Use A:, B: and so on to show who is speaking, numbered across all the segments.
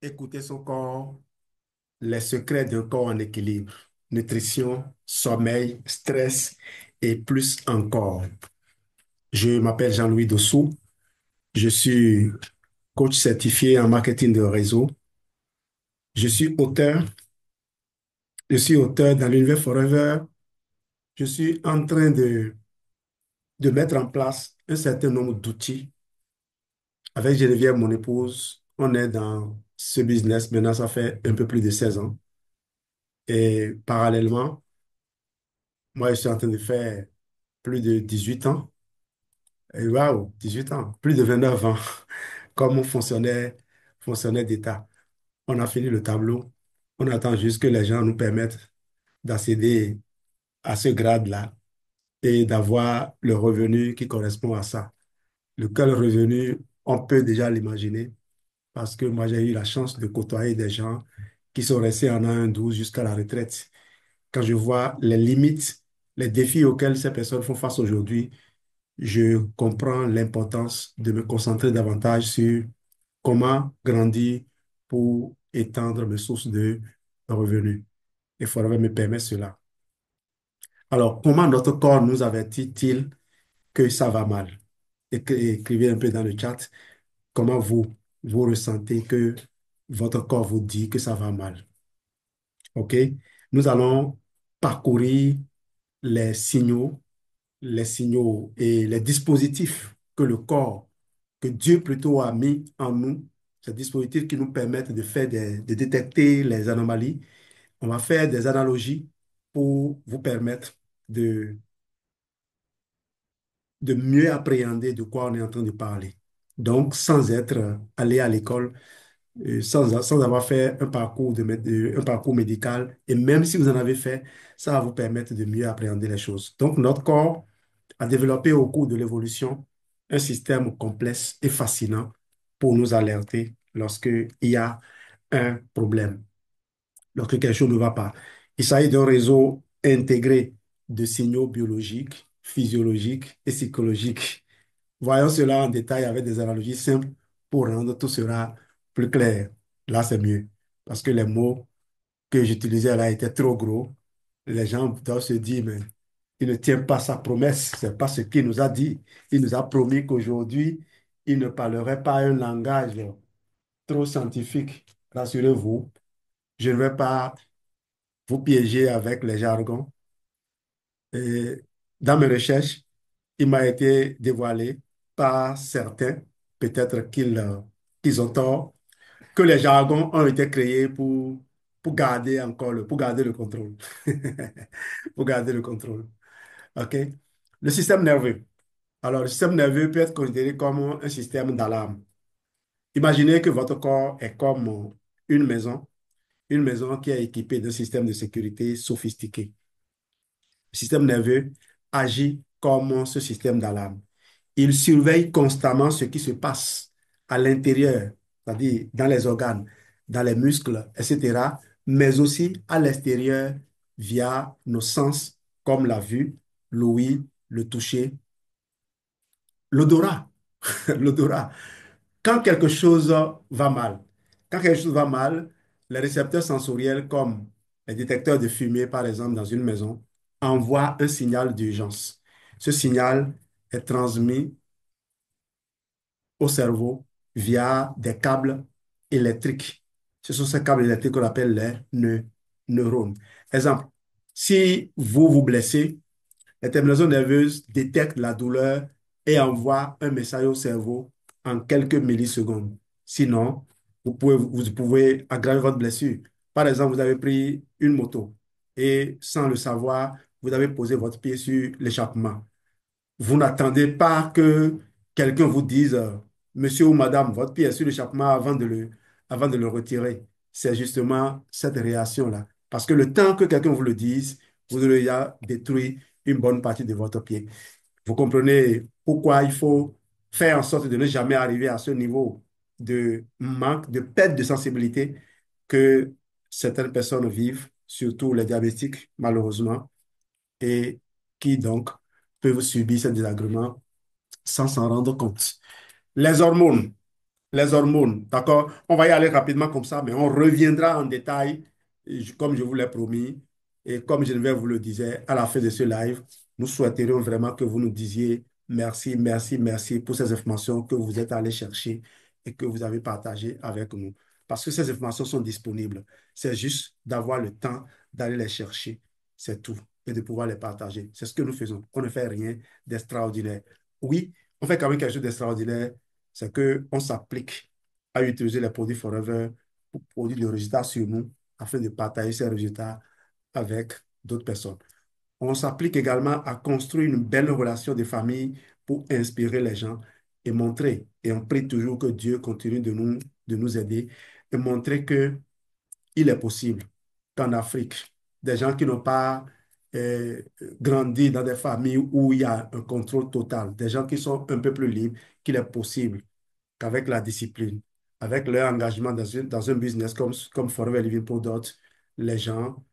A: Écouter son corps, les secrets d'un corps en équilibre, nutrition, sommeil, stress et plus encore. Je m'appelle Jean-Louis Dossou. Je suis coach certifié en marketing de réseau. Je suis auteur. Je suis auteur dans l'Univers Forever. Je suis en train de mettre en place un certain nombre d'outils. Avec Geneviève, mon épouse, on est dans ce business. Maintenant, ça fait un peu plus de 16 ans. Et parallèlement, moi, je suis en train de faire plus de 18 ans. Et waouh, 18 ans, plus de 29 ans, comme fonctionnaire d'État. On a fini le tableau. On attend juste que les gens nous permettent d'accéder à ce grade-là et d'avoir le revenu qui correspond à ça. Lequel revenu, on peut déjà l'imaginer parce que moi, j'ai eu la chance de côtoyer des gens qui sont restés en A1-12 jusqu'à la retraite. Quand je vois les limites, les défis auxquels ces personnes font face aujourd'hui, je comprends l'importance de me concentrer davantage sur comment grandir pour étendre mes sources de revenus. Il faudrait me permettre cela. Alors, comment notre corps nous avertit-il que ça va mal? Écrivez un peu dans le chat comment vous ressentez que votre corps vous dit que ça va mal. OK? Nous allons parcourir les signaux et les dispositifs que le corps, que Dieu plutôt a mis en nous, ces dispositifs qui nous permettent de faire de détecter les anomalies. On va faire des analogies pour vous permettre de, de mieux appréhender de quoi on est en train de parler. Donc, sans être allé à l'école, sans avoir fait un parcours médical, et même si vous en avez fait, ça va vous permettre de mieux appréhender les choses. Donc, notre corps a développé au cours de l'évolution un système complexe et fascinant pour nous alerter lorsqu'il y a un problème, lorsque quelque chose ne va pas. Il s'agit d'un réseau intégré de signaux biologiques, physiologiques et psychologiques. Voyons cela en détail avec des analogies simples pour rendre tout cela plus clair. Là, c'est mieux parce que les mots que j'utilisais là étaient trop gros. Les gens doivent se dire, mais il ne tient pas sa promesse. C'est pas ce qu'il nous a dit. Il nous a promis qu'aujourd'hui, il ne parlerait pas un langage trop scientifique. Rassurez-vous, je ne vais pas vous piéger avec les jargons. Et dans mes recherches, il m'a été dévoilé par certains, peut-être qu'ils ont tort, que les jargons ont été créés pour garder pour garder le contrôle. Pour garder le contrôle. OK? Le système nerveux. Alors, le système nerveux peut être considéré comme un système d'alarme. Imaginez que votre corps est comme une maison qui est équipée d'un système de sécurité sophistiqué. Le système nerveux agit comme ce système d'alarme. Il surveille constamment ce qui se passe à l'intérieur, c'est-à-dire dans les organes, dans les muscles, etc., mais aussi à l'extérieur via nos sens comme la vue, l'ouïe, le toucher, l'odorat. L'odorat. Quand quelque chose va mal, quand quelque chose va mal, les récepteurs sensoriels comme les détecteurs de fumée, par exemple, dans une maison, envoient un signal d'urgence. Ce signal est transmis au cerveau via des câbles électriques. Ce sont ces câbles électriques qu'on appelle les neurones. Exemple, si vous vous blessez, la terminaison nerveuse détecte la douleur et envoie un message au cerveau en quelques millisecondes. Sinon, vous pouvez aggraver votre blessure. Par exemple, vous avez pris une moto et sans le savoir, vous avez posé votre pied sur l'échappement. Vous n'attendez pas que quelqu'un vous dise, monsieur ou madame, votre pied est sur l'échappement avant de le retirer. C'est justement cette réaction-là. Parce que le temps que quelqu'un vous le dise, vous aurez déjà détruit une bonne partie de votre pied. Vous comprenez pourquoi il faut faire en sorte de ne jamais arriver à ce niveau de manque, de perte de sensibilité que certaines personnes vivent, surtout les diabétiques, malheureusement, et qui donc peuvent subir ce désagrément sans s'en rendre compte. Les hormones. Les hormones, d'accord? On va y aller rapidement comme ça, mais on reviendra en détail, comme je vous l'ai promis. Et comme Geneviève vous le disait, à la fin de ce live, nous souhaiterions vraiment que vous nous disiez merci, merci, merci pour ces informations que vous êtes allés chercher et que vous avez partagées avec nous. Parce que ces informations sont disponibles. C'est juste d'avoir le temps d'aller les chercher. C'est tout. Et de pouvoir les partager. C'est ce que nous faisons. On ne fait rien d'extraordinaire. Oui, on fait quand même quelque chose d'extraordinaire, c'est qu'on s'applique à utiliser les produits Forever pour produire des résultats sur nous afin de partager ces résultats avec d'autres personnes. On s'applique également à construire une belle relation de famille pour inspirer les gens et montrer, et on prie toujours que Dieu continue de nous aider et montrer que il est possible qu'en Afrique, des gens qui n'ont pas euh, grandi dans des familles où il y a un contrôle total, des gens qui sont un peu plus libres, qu'il est possible qu'avec la discipline, avec leur engagement dans un business comme Forever Living Product, les gens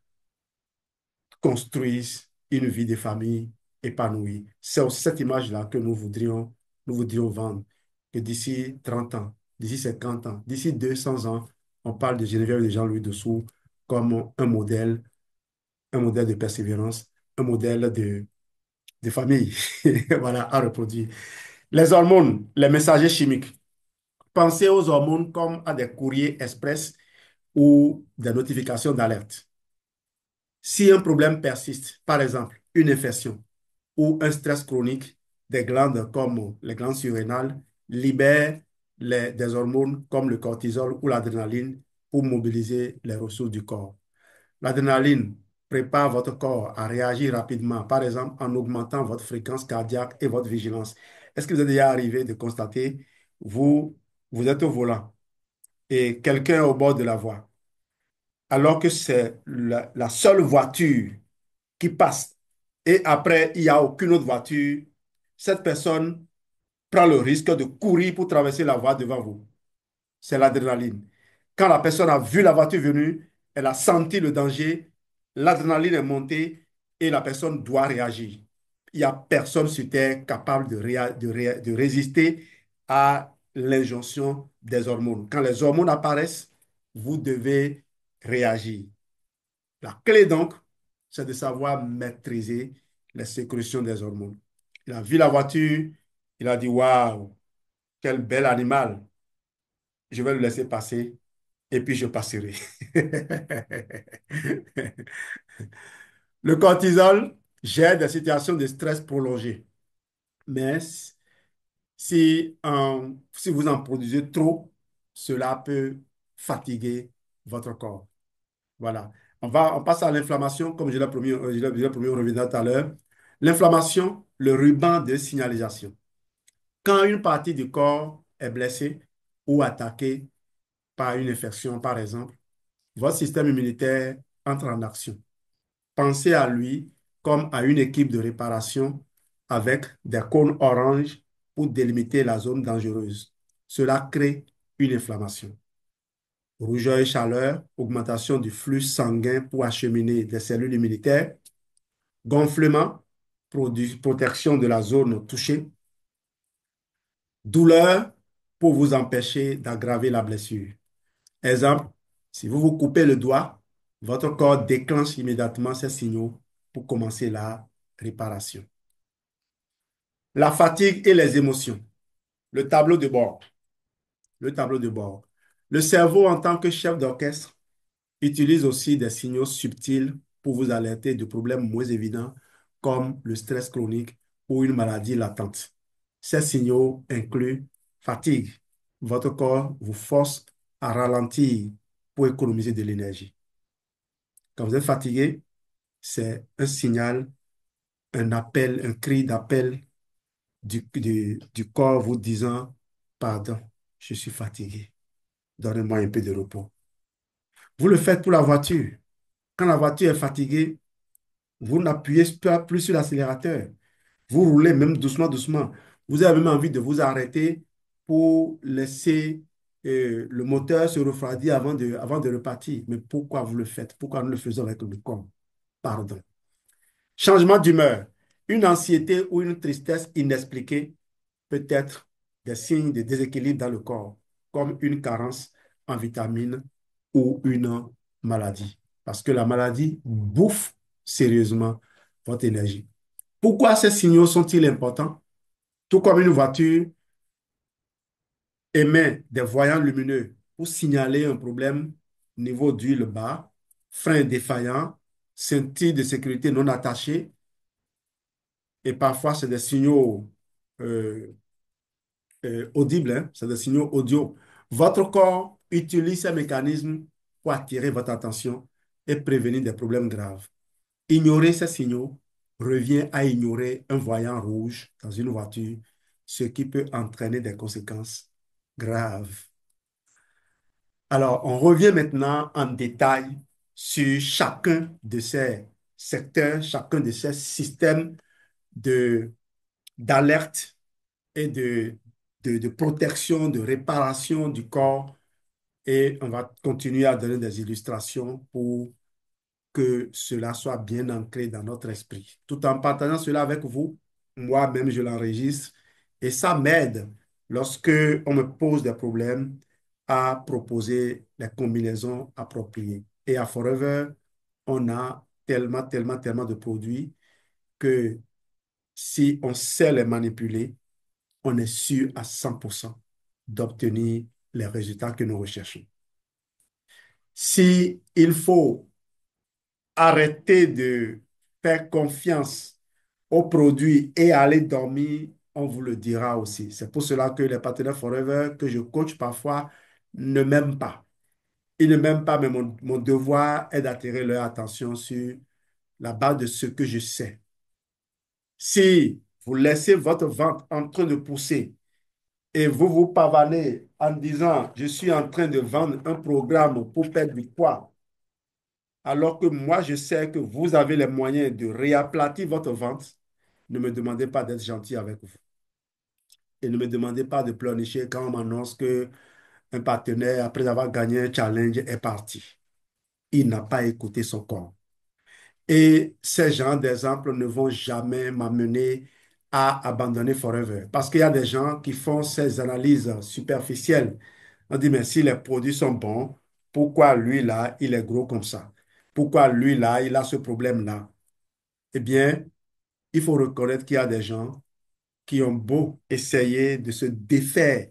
A: construisent une vie de famille épanouie. C'est aussi cette image-là que nous voudrions vendre. Que d'ici 30 ans, d'ici 50 ans, d'ici 200 ans, on parle de Geneviève et de Jean-Louis Dessous comme un modèle de persévérance, un modèle de famille, voilà, à reproduire. Les hormones, les messagers chimiques. Pensez aux hormones comme à des courriers express ou des notifications d'alerte. Si un problème persiste, par exemple une infection ou un stress chronique, des glandes comme les glandes surrénales libèrent des hormones comme le cortisol ou l'adrénaline pour mobiliser les ressources du corps. L'adrénaline prépare votre corps à réagir rapidement, par exemple en augmentant votre fréquence cardiaque et votre vigilance. Est-ce que vous êtes déjà arrivé de constater, vous, vous êtes au volant et quelqu'un est au bord de la voie, alors que c'est la seule voiture qui passe et après, il n'y a aucune autre voiture, cette personne prend le risque de courir pour traverser la voie devant vous. C'est l'adrénaline. Quand la personne a vu la voiture venir, elle a senti le danger, l'adrénaline est montée et la personne doit réagir. Il n'y a personne sur Terre capable de résister à l'injonction des hormones. Quand les hormones apparaissent, vous devez réagir. La clé donc, c'est de savoir maîtriser les sécrétions des hormones. Il a vu la voiture, il a dit, waouh, quel bel animal. Je vais le laisser passer et puis je passerai. Le cortisol gère des situations de stress prolongées. Mais si vous en produisez trop, cela peut fatiguer votre corps. Voilà. On passe à l'inflammation, comme je l'ai promis, on reviendra tout à l'heure. L'inflammation, le ruban de signalisation. Quand une partie du corps est blessée ou attaquée par une infection, par exemple, votre système immunitaire entre en action. Pensez à lui comme à une équipe de réparation avec des cônes orange pour délimiter la zone dangereuse. Cela crée une inflammation. Rougeur et chaleur, augmentation du flux sanguin pour acheminer des cellules immunitaires, gonflement, protection de la zone touchée, douleur pour vous empêcher d'aggraver la blessure. Exemple, si vous vous coupez le doigt, votre corps déclenche immédiatement ces signaux pour commencer la réparation. La fatigue et les émotions. Le tableau de bord. Le tableau de bord. Le cerveau, en tant que chef d'orchestre, utilise aussi des signaux subtils pour vous alerter de problèmes moins évidents comme le stress chronique ou une maladie latente. Ces signaux incluent fatigue. Votre corps vous force à ralentir pour économiser de l'énergie. Quand vous êtes fatigué, c'est un signal, un appel, un cri d'appel du corps vous disant, pardon, je suis fatigué, donnez-moi un peu de repos. Vous le faites pour la voiture. Quand la voiture est fatiguée, vous n'appuyez pas plus sur l'accélérateur. Vous roulez même doucement, doucement. Vous avez même envie de vous arrêter pour laisser le moteur se refroidir avant de repartir. Mais pourquoi vous le faites? Pourquoi nous le faisons avec le corps? Pardon. Changement d'humeur. Une anxiété ou une tristesse inexpliquée peut être des signes de déséquilibre dans le corps. comme une carence en vitamines ou une maladie. Parce que la maladie bouffe sérieusement votre énergie. Pourquoi ces signaux sont-ils importants? Tout comme une voiture émet des voyants lumineux pour signaler un problème, niveau d'huile bas, frein défaillant, ceinture de sécurité non attachée, et parfois c'est des signaux euh, audibles, hein, c'est des signaux audio. Votre corps utilise ces mécanismes pour attirer votre attention et prévenir des problèmes graves. Ignorer ces signaux revient à ignorer un voyant rouge dans une voiture, ce qui peut entraîner des conséquences graves. Alors, on revient maintenant en détail sur chacun de ces secteurs, chacun de ces systèmes de, d'alerte et de protection, de réparation du corps. Et on va continuer à donner des illustrations pour que cela soit bien ancré dans notre esprit. Tout en partageant cela avec vous, moi-même, je l'enregistre et ça m'aide lorsque on me pose des problèmes à proposer les combinaisons appropriées. Et à Forever, on a tellement, tellement, tellement de produits que si on sait les manipuler, on est sûr à 100% d'obtenir les résultats que nous recherchons. Si il faut arrêter de faire confiance aux produits et aller dormir, on vous le dira aussi. C'est pour cela que les partenaires Forever que je coach parfois ne m'aiment pas. Ils ne m'aiment pas, mais mon devoir est d'attirer leur attention sur la base de ce que je sais. Si vous laissez votre ventre en train de pousser et vous vous pavanez en disant, je suis en train de vendre un programme pour perdre du poids, alors que moi, je sais que vous avez les moyens de réaplatir votre ventre, ne me demandez pas d'être gentil avec vous. Et ne me demandez pas de pleurnicher quand on m'annonce que un partenaire, après avoir gagné un challenge, est parti. Il n'a pas écouté son corps. Et ces gens d'exemple ne vont jamais m'amener à abandonner Forever. Parce qu'il y a des gens qui font ces analyses superficielles. On dit, mais si les produits sont bons, pourquoi lui là, il est gros comme ça? Pourquoi lui là, il a ce problème-là? Eh bien, il faut reconnaître qu'il y a des gens qui ont beau essayer de se défaire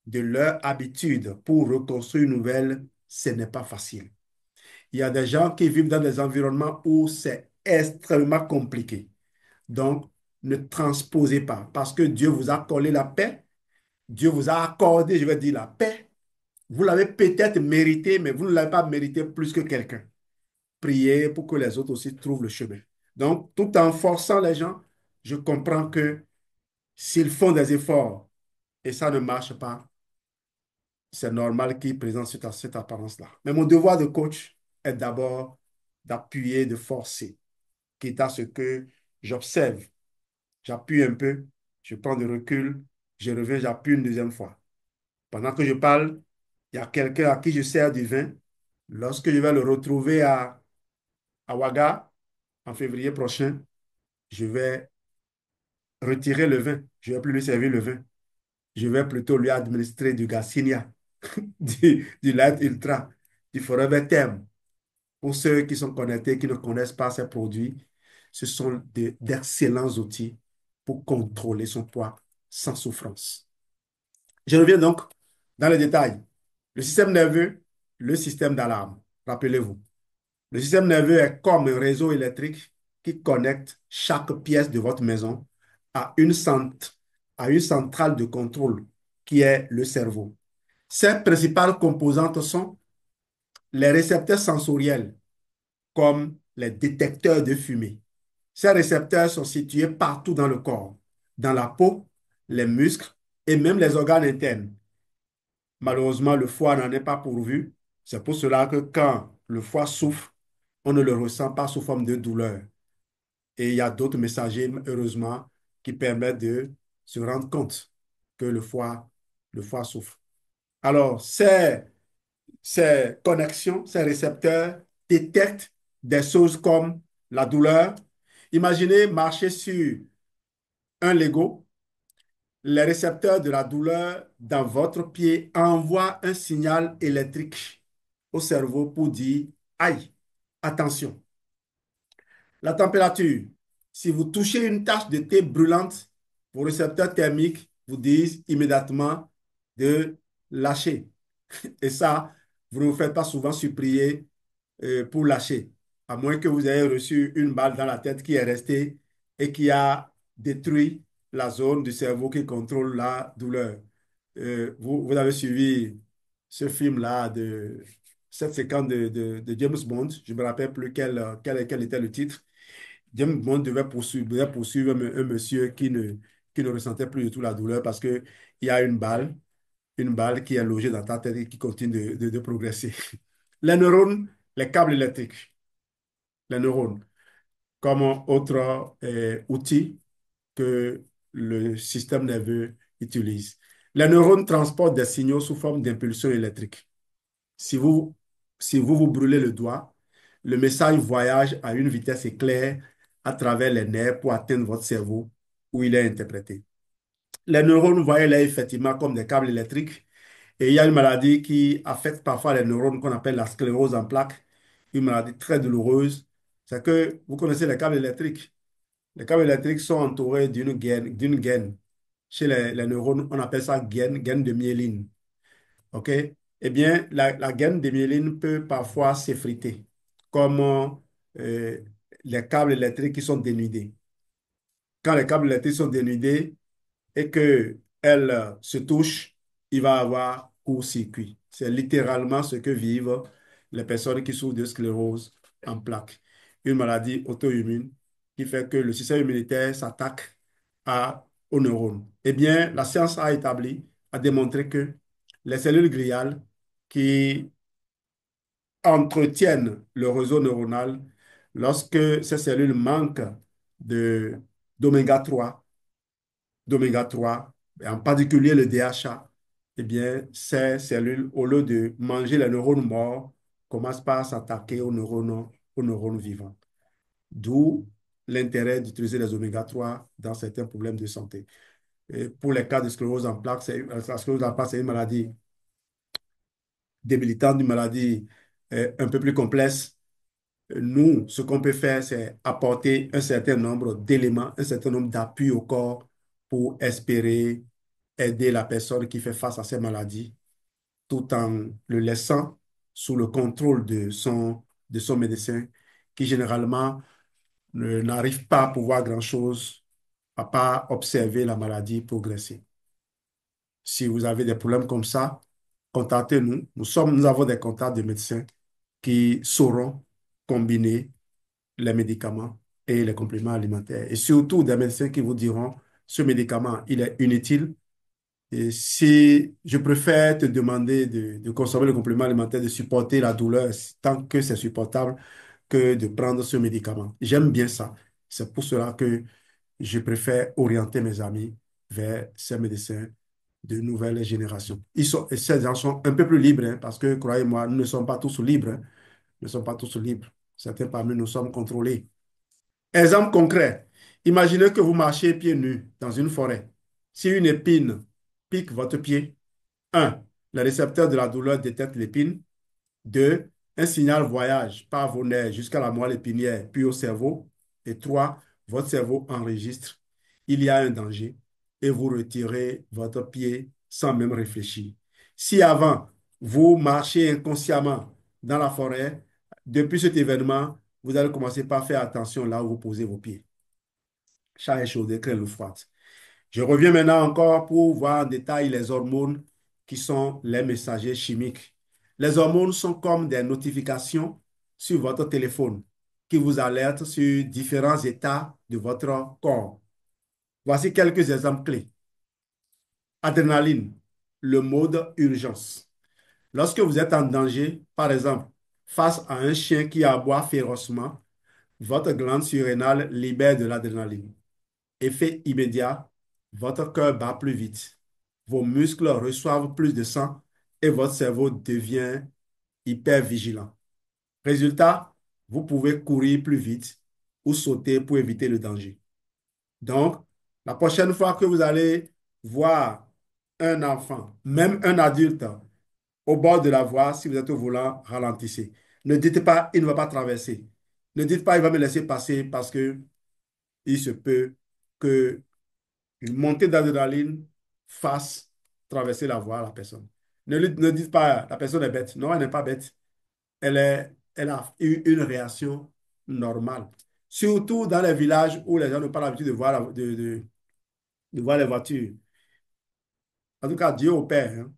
A: de leur habitude pour reconstruire une nouvelle, ce n'est pas facile. Il y a des gens qui vivent dans des environnements où c'est extrêmement compliqué. Donc, ne transposez pas parce que Dieu vous a collé la paix. Dieu vous a accordé, je vais dire, la paix. Vous l'avez peut-être mérité, mais vous ne l'avez pas mérité plus que quelqu'un. Priez pour que les autres aussi trouvent le chemin. Donc, tout en forçant les gens, je comprends que s'ils font des efforts et ça ne marche pas, c'est normal qu'ils présentent cette apparence-là. Mais mon devoir de coach est d'abord d'appuyer, de forcer, quitte à ce que j'observe, j'appuie un peu, je prends du recul, je reviens, j'appuie une deuxième fois. Pendant que je parle, il y a quelqu'un à qui je sers du vin. Lorsque je vais le retrouver à Ouaga en février prochain, je vais retirer le vin. Je ne vais plus lui servir le vin. Je vais plutôt lui administrer du Garcinia, du Light Ultra, du Forever Term. Pour ceux qui sont connectés, qui ne connaissent pas ces produits, ce sont d'excellents outils pour contrôler son poids sans souffrance. Je reviens donc dans les détails. Le système nerveux, le système d'alarme. Rappelez-vous, le système nerveux est comme un réseau électrique qui connecte chaque pièce de votre maison à à une centrale de contrôle qui est le cerveau. Ses principales composantes sont les récepteurs sensoriels, comme les détecteurs de fumée. Ces récepteurs sont situés partout dans le corps, dans la peau, les muscles et même les organes internes. Malheureusement, le foie n'en est pas pourvu. C'est pour cela que quand le foie souffre, on ne le ressent pas sous forme de douleur. Et il y a d'autres messagers, heureusement, qui permettent de se rendre compte que le foie souffre. Alors, ces connexions, ces récepteurs détectent des choses comme la douleur. Imaginez marcher sur un Lego les récepteurs de la douleur dans votre pied envoient un signal électrique au cerveau pour dire, aïe, attention. La température. Si vous touchez une tache de thé brûlante, vos récepteurs thermiques vous disent immédiatement de lâcher. Et ça, vous ne vous faites pas souvent supplier pour lâcher, à moins que vous ayez reçu une balle dans la tête qui est restée et qui a détruit la zone du cerveau qui contrôle la douleur. Vous avez suivi ce film-là cette séquence de James Bond. Je ne me rappelle plus quel était le titre. James Bond devait poursuivre un monsieur qui ne ressentait plus du tout la douleur parce qu'il y a une balle qui est logée dans ta tête et qui continue de progresser. Les neurones, les câbles électriques, les neurones, comme autre outil que le système nerveux utilise. Les neurones transportent des signaux sous forme d'impulsions électriques. Si vous, si vous vous brûlez le doigt, le message voyage à une vitesse éclair à travers les nerfs pour atteindre votre cerveau où il est interprété. Les neurones, vous voyez là effectivement comme des câbles électriques. Et il y a une maladie qui affecte parfois les neurones qu'on appelle la sclérose en plaques, une maladie très douloureuse. C'est que vous connaissez les câbles électriques. Les câbles électriques sont entourés d'une gaine. Chez les neurones, on appelle ça gaine de myéline. OK? Eh bien, la gaine de myéline peut parfois s'effriter, comme euh, les câbles électriques qui sont dénudés. Quand les câbles électriques sont dénudés, et que elle se touche, il va avoir court-circuit. C'est littéralement ce que vivent les personnes qui souffrent de sclérose en plaques, une maladie auto-immune qui fait que le système immunitaire s'attaque aux neurones. Eh bien, la science a établi, a démontré que les cellules gliales qui entretiennent le réseau neuronal, lorsque ces cellules manquent de d'oméga 3, et en particulier le DHA, eh bien, ces cellules, au lieu de manger les neurones morts, commencent par s'attaquer aux neurones vivants. D'où l'intérêt d'utiliser les oméga 3 dans certains problèmes de santé. Et pour les cas de sclérose en plaques, la sclérose en plaques, c'est une maladie débilitante, une maladie un peu plus complexe. Nous, ce qu'on peut faire, c'est apporter un certain nombre d'éléments, un certain nombre d'appuis au corps pour espérer aider la personne qui fait face à ces maladies, tout en le laissant sous le contrôle de son médecin, qui généralement n'arrive pas à pouvoir grand-chose, à part observer la maladie progresser. Si vous avez des problèmes comme ça, contactez-nous. Nous avons des contacts de médecins qui sauront combiner les médicaments et les compléments alimentaires. Et surtout des médecins qui vous diront, ce médicament, il est inutile. Et si je préfère te demander de consommer le complément alimentaire, de supporter la douleur tant que c'est supportable, que de prendre ce médicament. J'aime bien ça. C'est pour cela que je préfère orienter mes amis vers ces médecins de nouvelle génération. Et ces gens sont un peu plus libres, hein, parce que, croyez-moi, nous ne sommes pas tous libres, hein. Nous ne sommes pas tous libres. Certains parmi nous sommes contrôlés. Exemple concret. Imaginez que vous marchez pieds nus dans une forêt. Si une épine pique votre pied, un, le récepteur de la douleur détecte l'épine. Deux, un signal voyage par vos nerfs jusqu'à la moelle épinière, puis au cerveau. Et trois, votre cerveau enregistre. Il y a un danger et vous retirez votre pied sans même réfléchir. Si avant, vous marchez inconsciemment dans la forêt, depuis cet événement, vous allez commencer par faire attention là où vous posez vos pieds. Chat échaudé, crème l'eau froide. Je reviens maintenant encore pour voir en détail les hormones qui sont les messagers chimiques. Les hormones sont comme des notifications sur votre téléphone qui vous alertent sur différents états de votre corps. Voici quelques exemples clés. Adrénaline, le mode urgence. Lorsque vous êtes en danger, par exemple, face à un chien qui aboie férocement, votre glande surrénale libère de l'adrénaline. Effet immédiat, votre cœur bat plus vite, vos muscles reçoivent plus de sang et votre cerveau devient hyper vigilant. Résultat, vous pouvez courir plus vite ou sauter pour éviter le danger. Donc, la prochaine fois que vous allez voir un enfant, même un adulte, au bord de la voie, si vous êtes au volant, ralentissez. Ne dites pas, il ne va pas traverser. Ne dites pas, il va me laisser passer parce que il se peut que une montée d'adrénaline fasse traverser la voie à la personne. Ne dites pas, la personne est bête. Non, elle n'est pas bête. Elle a eu une réaction normale. Surtout dans les villages où les gens n'ont pas l'habitude de voir, de voir les voitures. En tout cas, Dieu au Père. Hein.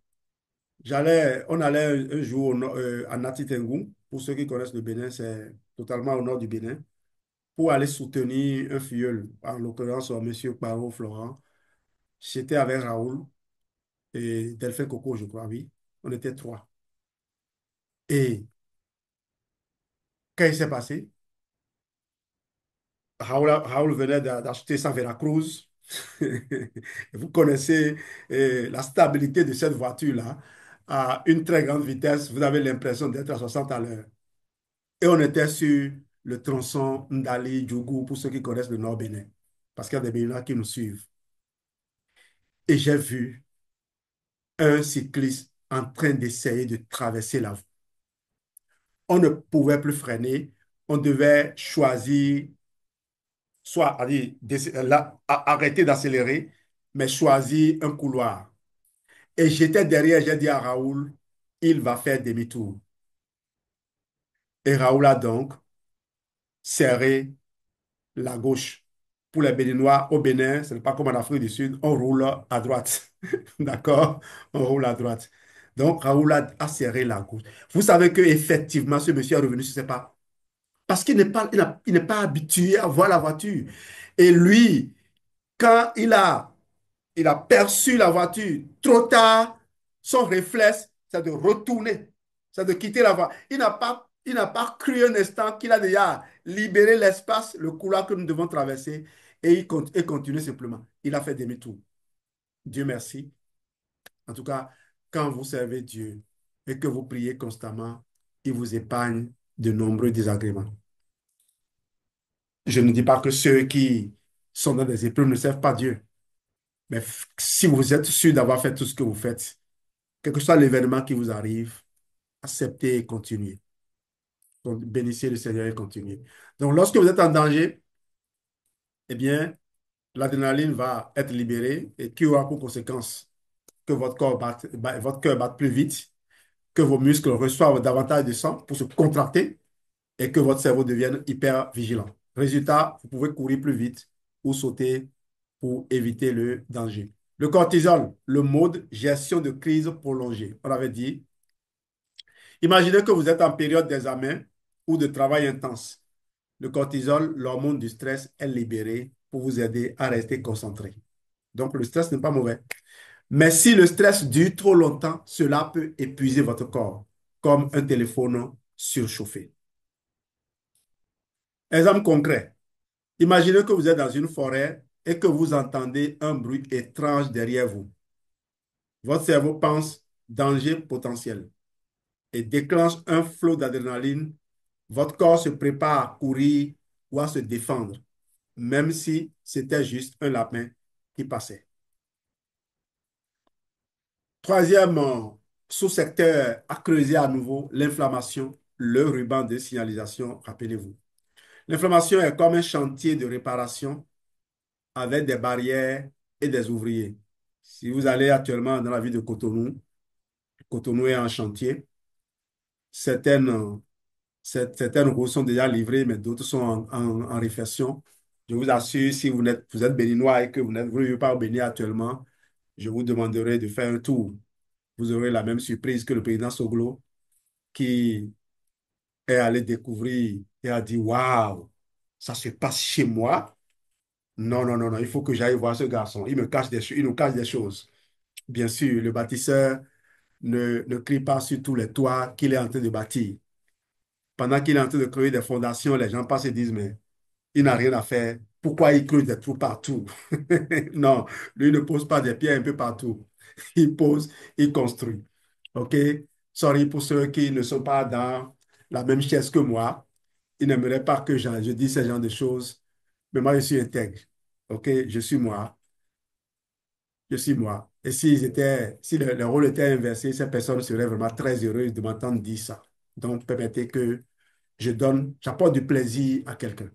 A: On allait un jour à Nati Tengun. Pour ceux qui connaissent le Bénin, c'est totalement au nord du Bénin. Pour aller soutenir un filleul, en l'occurrence, Monsieur Paro Florent. J'étais avec Raoul et Delphin Coco, je crois, oui. On était trois. Et qu'est-ce qui s'est passé? Raoul venait d'acheter sa Veracruz. Vous connaissez la stabilité de cette voiture-là. À une très grande vitesse, vous avez l'impression d'être à 60 à l'heure. Et on était sur le tronçon Ndali-Djougou, pour ceux qui connaissent le Nord Bénin, parce qu'il y a des Béninois qui nous suivent. Et j'ai vu un cycliste en train d'essayer de traverser la voie. On ne pouvait plus freiner. On devait choisir, soit arrêter d'accélérer, mais choisir un couloir. Et j'étais derrière, j'ai dit à Raoul, il va faire demi-tour. Et Raoul a donc serré la gauche. Pour les Béninois, au Bénin, ce n'est pas comme en Afrique du Sud, on roule à droite. D'accord? On roule à droite. Donc, Raoul a serré la gauche. Vous savez qu'effectivement, ce monsieur est revenu sur ses pas. Parce qu'il n'est pas, il n'est pas habitué à voir la voiture. Et lui, quand il a perçu la voiture trop tard, son réflexe, c'est de retourner, c'est de quitter la voie. Il n'a pas cru un instant qu'il a déjà libéré l'espace, le couloir que nous devons traverser, et il continue simplement. Il a fait demi-tour. Dieu merci. En tout cas, quand vous servez Dieu et que vous priez constamment, il vous épargne de nombreux désagréments. Je ne dis pas que ceux qui sont dans des épreuves ne servent pas Dieu. Mais si vous êtes sûr d'avoir fait tout ce que vous faites, quel que soit l'événement qui vous arrive, acceptez et continuez. Donc, bénissez le Seigneur et continuez. Donc, lorsque vous êtes en danger, eh bien, l'adrénaline va être libérée et qui aura pour conséquence que votre cœur batte plus vite, que vos muscles reçoivent davantage de sang pour se contracter et que votre cerveau devienne hyper vigilant. Résultat, vous pouvez courir plus vite ou sauter pour éviter le danger. Le cortisol, le mode gestion de crise prolongée. On avait dit, imaginez que vous êtes en période d'examen ou de travail intense. Le cortisol, l'hormone du stress, est libéré pour vous aider à rester concentré. Donc, le stress n'est pas mauvais. Mais si le stress dure trop longtemps, cela peut épuiser votre corps, comme un téléphone surchauffé. Exemple concret. Imaginez que vous êtes dans une forêt et que vous entendez un bruit étrange derrière vous. Votre cerveau pense danger potentiel et déclenche un flot d'adrénaline. Votre corps se prépare à courir ou à se défendre, même si c'était juste un lapin qui passait. Troisième sous-secteur à creuser à nouveau, l'inflammation, le ruban de signalisation, rappelez-vous. L'inflammation est comme un chantier de réparation avec des barrières et des ouvriers. Si vous allez actuellement dans la ville de Cotonou, Cotonou est en chantier, certaines, certaines routes sont déjà livrées, mais d'autres sont en réflexion. Je vous assure, si vous êtes béninois et que vous n'êtes vous pas au Bénin actuellement, je vous demanderai de faire un tour. Vous aurez la même surprise que le président Soglo qui est allé découvrir et a dit, waouh, ça se passe chez moi. Non, non, non, non, il faut que j'aille voir ce garçon. Il nous cache des choses. Bien sûr, le bâtisseur ne crie pas sur tous les toits qu'il est en train de bâtir. Pendant qu'il est en train de créer des fondations, les gens passent et disent, mais il n'a rien à faire. Pourquoi il creuse des trous partout? Non, lui ne pose pas des pierres un peu partout. Il pose, il construit. OK? Sorry pour ceux qui ne sont pas dans la même chaise que moi. Ils n'aimeraient pas que je dise ce genre de choses. Mais moi, je suis intègre. OK? Je suis moi. Je suis moi. Et si le rôle était inversé, cette personne serait vraiment très heureuse de m'entendre dire ça. Donc, permettez que j'apporte du plaisir à quelqu'un.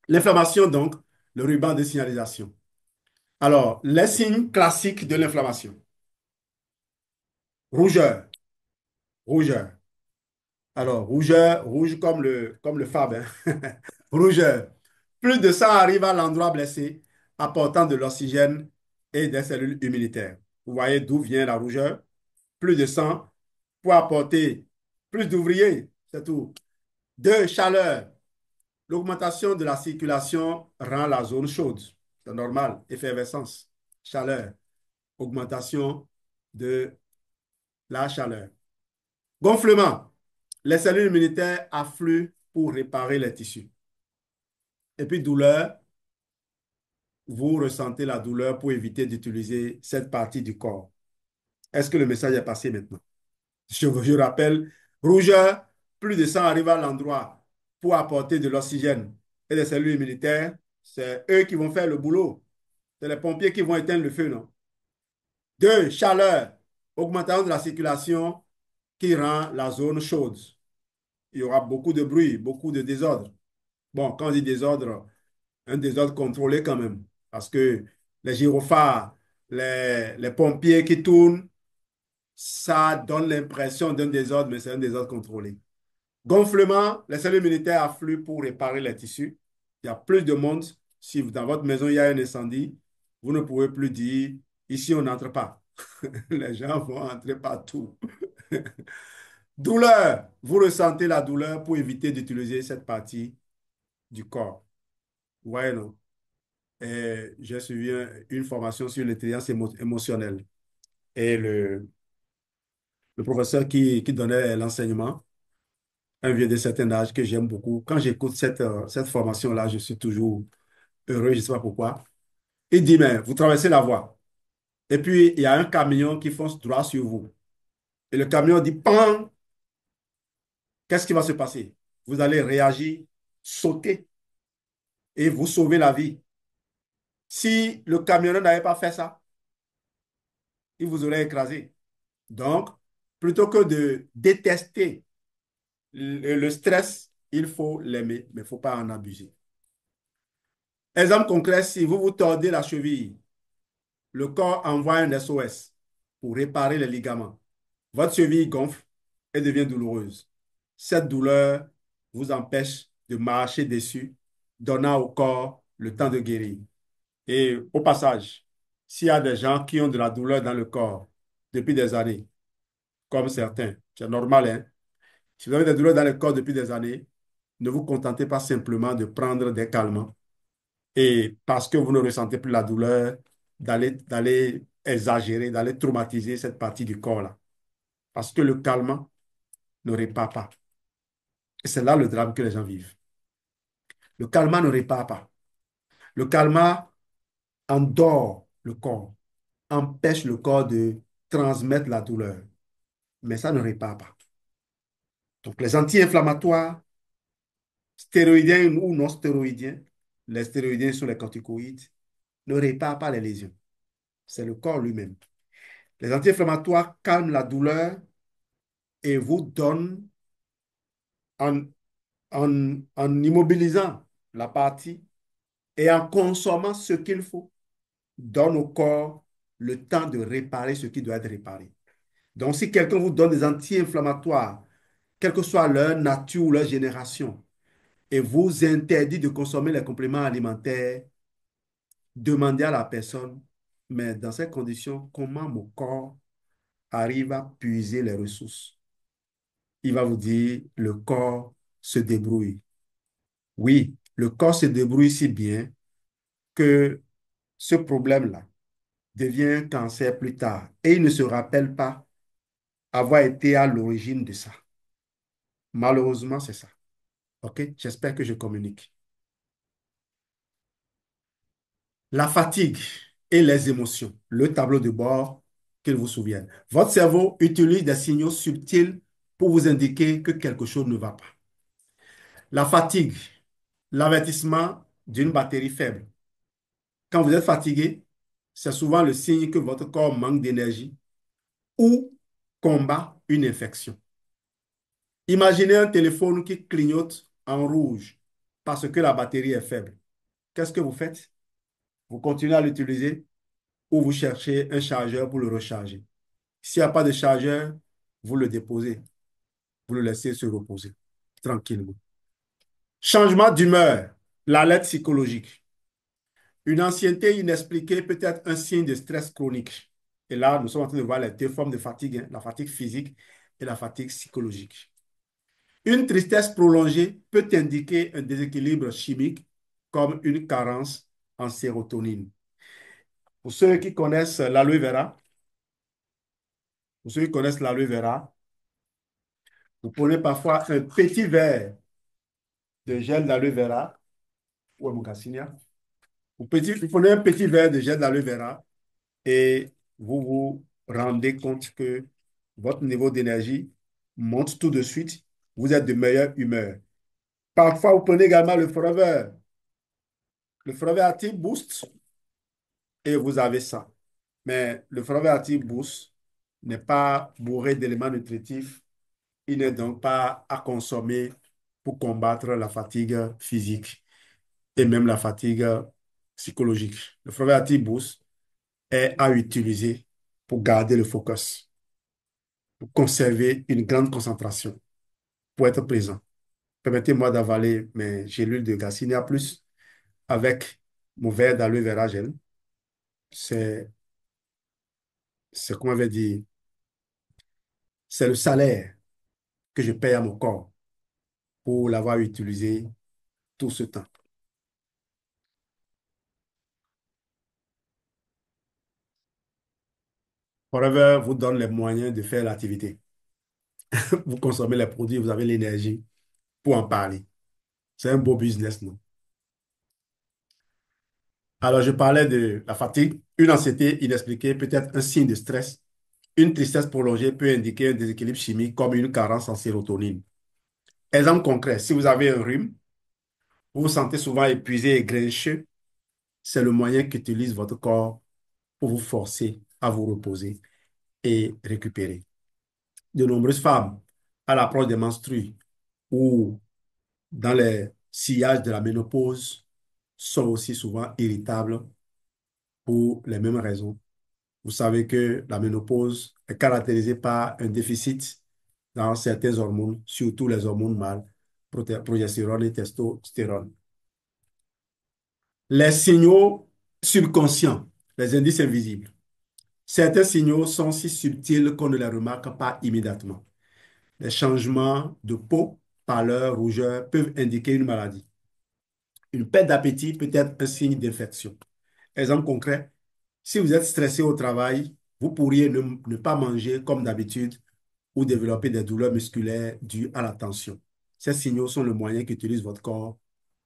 A: L'inflammation, donc, le ruban de signalisation. Alors, les signes classiques de l'inflammation. Rougeur, rougeur. Alors, rougeur, rouge comme le fab, hein. Rougeur. Plus de sang arrive à l'endroit blessé, apportant de l'oxygène et des cellules immunitaires. Vous voyez d'où vient la rougeur? Plus de sang pour apporter plus d'ouvriers, c'est tout. Deux, chaleur. L'augmentation de la circulation rend la zone chaude. C'est normal. Effervescence. Chaleur. Augmentation de la chaleur. Gonflement. Les cellules immunitaires affluent pour réparer les tissus. Et puis douleur. Vous ressentez la douleur pour éviter d'utiliser cette partie du corps. Est-ce que le message est passé maintenant? Je rappelle, rougeur, plus de sang arrive à l'endroit pour apporter de l'oxygène et des cellules immunitaires. C'est eux qui vont faire le boulot. C'est les pompiers qui vont éteindre le feu, non? Deux, chaleur, augmentation de la circulation qui rend la zone chaude. Il y aura beaucoup de bruit, beaucoup de désordre. Bon, quand on dit désordre, un désordre contrôlé quand même. Parce que les gyrophares, les pompiers qui tournent, ça donne l'impression d'un désordre, mais c'est un désordre contrôlé. Gonflement, les cellules immunitaires affluent pour réparer les tissus. Il y a plus de monde. Si dans votre maison, il y a un incendie, vous ne pouvez plus dire, ici, on n'entre pas. Les gens vont entrer partout. Douleur, vous ressentez la douleur pour éviter d'utiliser cette partie du corps. Vous voyez, non? Et j'ai suivi une formation sur l'intelligence émotionnelle. Et le professeur qui donnait l'enseignement, un vieux de certain âge que j'aime beaucoup, quand j'écoute cette formation-là, je suis toujours heureux, je ne sais pas pourquoi. Il dit, mais vous traversez la voie. Et puis, il y a un camion qui fonce droit sur vous. Et le camion dit, pan, qu'est-ce qui va se passer? Vous allez réagir, sauter et vous sauver la vie. Si le camionneur n'avait pas fait ça, il vous aurait écrasé. Donc, plutôt que de détester le stress, il faut l'aimer, mais il ne faut pas en abuser. Exemple concret, si vous vous tordez la cheville, le corps envoie un SOS pour réparer les ligaments. Votre cheville gonfle et devient douloureuse. Cette douleur vous empêche de marcher dessus, donnant au corps le temps de guérir. Et au passage, s'il y a des gens qui ont de la douleur dans le corps depuis des années, comme certains, c'est normal, hein? Si vous avez des douleurs dans le corps depuis des années, ne vous contentez pas simplement de prendre des calmants et parce que vous ne ressentez plus la douleur, d'aller exagérer, d'aller traumatiser cette partie du corps-là. Parce que le calmant ne répare pas. Et c'est là le drame que les gens vivent. Le calmant ne répare pas. Le calmant endort le corps, empêche le corps de transmettre la douleur. Mais ça ne répare pas. Donc les anti-inflammatoires, stéroïdiens ou non stéroïdiens, les stéroïdiens sont les corticoïdes, ne réparent pas les lésions. C'est le corps lui-même. Les anti-inflammatoires calment la douleur et vous donnent, en, en immobilisant la partie et en consommant ce qu'il faut, donne au corps le temps de réparer ce qui doit être réparé. Donc, si quelqu'un vous donne des anti-inflammatoires, quelle que soit leur nature ou leur génération, et vous interdit de consommer les compléments alimentaires, demandez à la personne, mais dans ces conditions, comment mon corps arrive à puiser les ressources? Il va vous dire, le corps se débrouille. Oui, le corps se débrouille si bien que ce problème-là devient un cancer plus tard et il ne se rappelle pas avoir été à l'origine de ça. Malheureusement, c'est ça. OK? J'espère que je communique. La fatigue et les émotions, le tableau de bord qu'il vous souvienne. Votre cerveau utilise des signaux subtils pour vous indiquer que quelque chose ne va pas. La fatigue, l'avertissement d'une batterie faible. Quand vous êtes fatigué, c'est souvent le signe que votre corps manque d'énergie ou combat une infection. Imaginez un téléphone qui clignote en rouge parce que la batterie est faible. Qu'est-ce que vous faites? Vous continuez à l'utiliser ou vous cherchez un chargeur pour le recharger. S'il n'y a pas de chargeur, vous le déposez, vous le laissez se reposer tranquillement. Changement d'humeur, l'alerte psychologique. Une ancienneté inexpliquée peut être un signe de stress chronique. Et là, nous sommes en train de voir les deux formes de fatigue, hein, la fatigue physique et la fatigue psychologique. Une tristesse prolongée peut indiquer un déséquilibre chimique comme une carence en sérotonine. Pour ceux qui connaissent l'aloe vera, pour ceux qui connaissent l'aloe vera, vous prenez parfois un petit verre de gel d'aloe vera, ou mon cassinia. Vous prenez un petit verre de gel d'aloe vera et vous vous rendez compte que votre niveau d'énergie monte tout de suite. Vous êtes de meilleure humeur. Parfois, vous prenez également le Forever. Le Forever Active Boost et vous avez ça. Mais le Forever Active Boost n'est pas bourré d'éléments nutritifs. Il n'est donc pas à consommer pour combattre la fatigue physique et même la fatigue psychologique. Le Forever Active Boost est à utiliser pour garder le focus, pour conserver une grande concentration, pour être présent. Permettez-moi d'avaler mes gélules de Garcinia Plus avec mon verre d'aloe vera gel. C'est, c'est comment on va dire, c'est le salaire que je paye à mon corps pour l'avoir utilisé tout ce temps. Forever vous donne les moyens de faire l'activité. Vous consommez les produits, vous avez l'énergie pour en parler. C'est un beau business, non? Alors, je parlais de la fatigue. Une anxiété inexpliquée peut être un signe de stress. Une tristesse prolongée peut indiquer un déséquilibre chimique comme une carence en sérotonine. Exemple concret, si vous avez un rhume, vous vous sentez souvent épuisé et grincheux, c'est le moyen qu'utilise votre corps pour vous forcer à vous reposer et récupérer. De nombreuses femmes, à l'approche des menstrues ou dans les sillages de la ménopause, sont aussi souvent irritables pour les mêmes raisons. Vous savez que la ménopause est caractérisée par un déficit dans certaines hormones, surtout les hormones mâles, progestérone et testostérone. Les signaux subconscients, les indices invisibles. Certains signaux sont si subtils qu'on ne les remarque pas immédiatement. Les changements de peau, pâleur, rougeur peuvent indiquer une maladie. Une perte d'appétit peut être un signe d'infection. Exemple concret, si vous êtes stressé au travail, vous pourriez ne pas manger comme d'habitude ou développer des douleurs musculaires dues à la tension. Ces signaux sont le moyen qu'utilise votre corps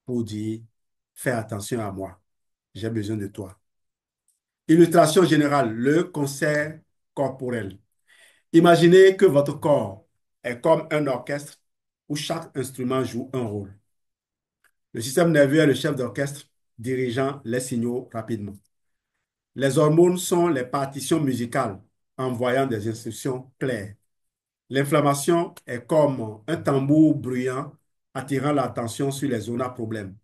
A: pour dire, fais attention à moi, j'ai besoin de toi. Illustration générale, le concert corporel. Imaginez que votre corps est comme un orchestre où chaque instrument joue un rôle. Le système nerveux est le chef d'orchestre dirigeant les signaux rapidement. Les hormones sont les partitions musicales envoyant des instructions claires. L'inflammation est comme un tambour bruyant attirant l'attention sur les zones à problème.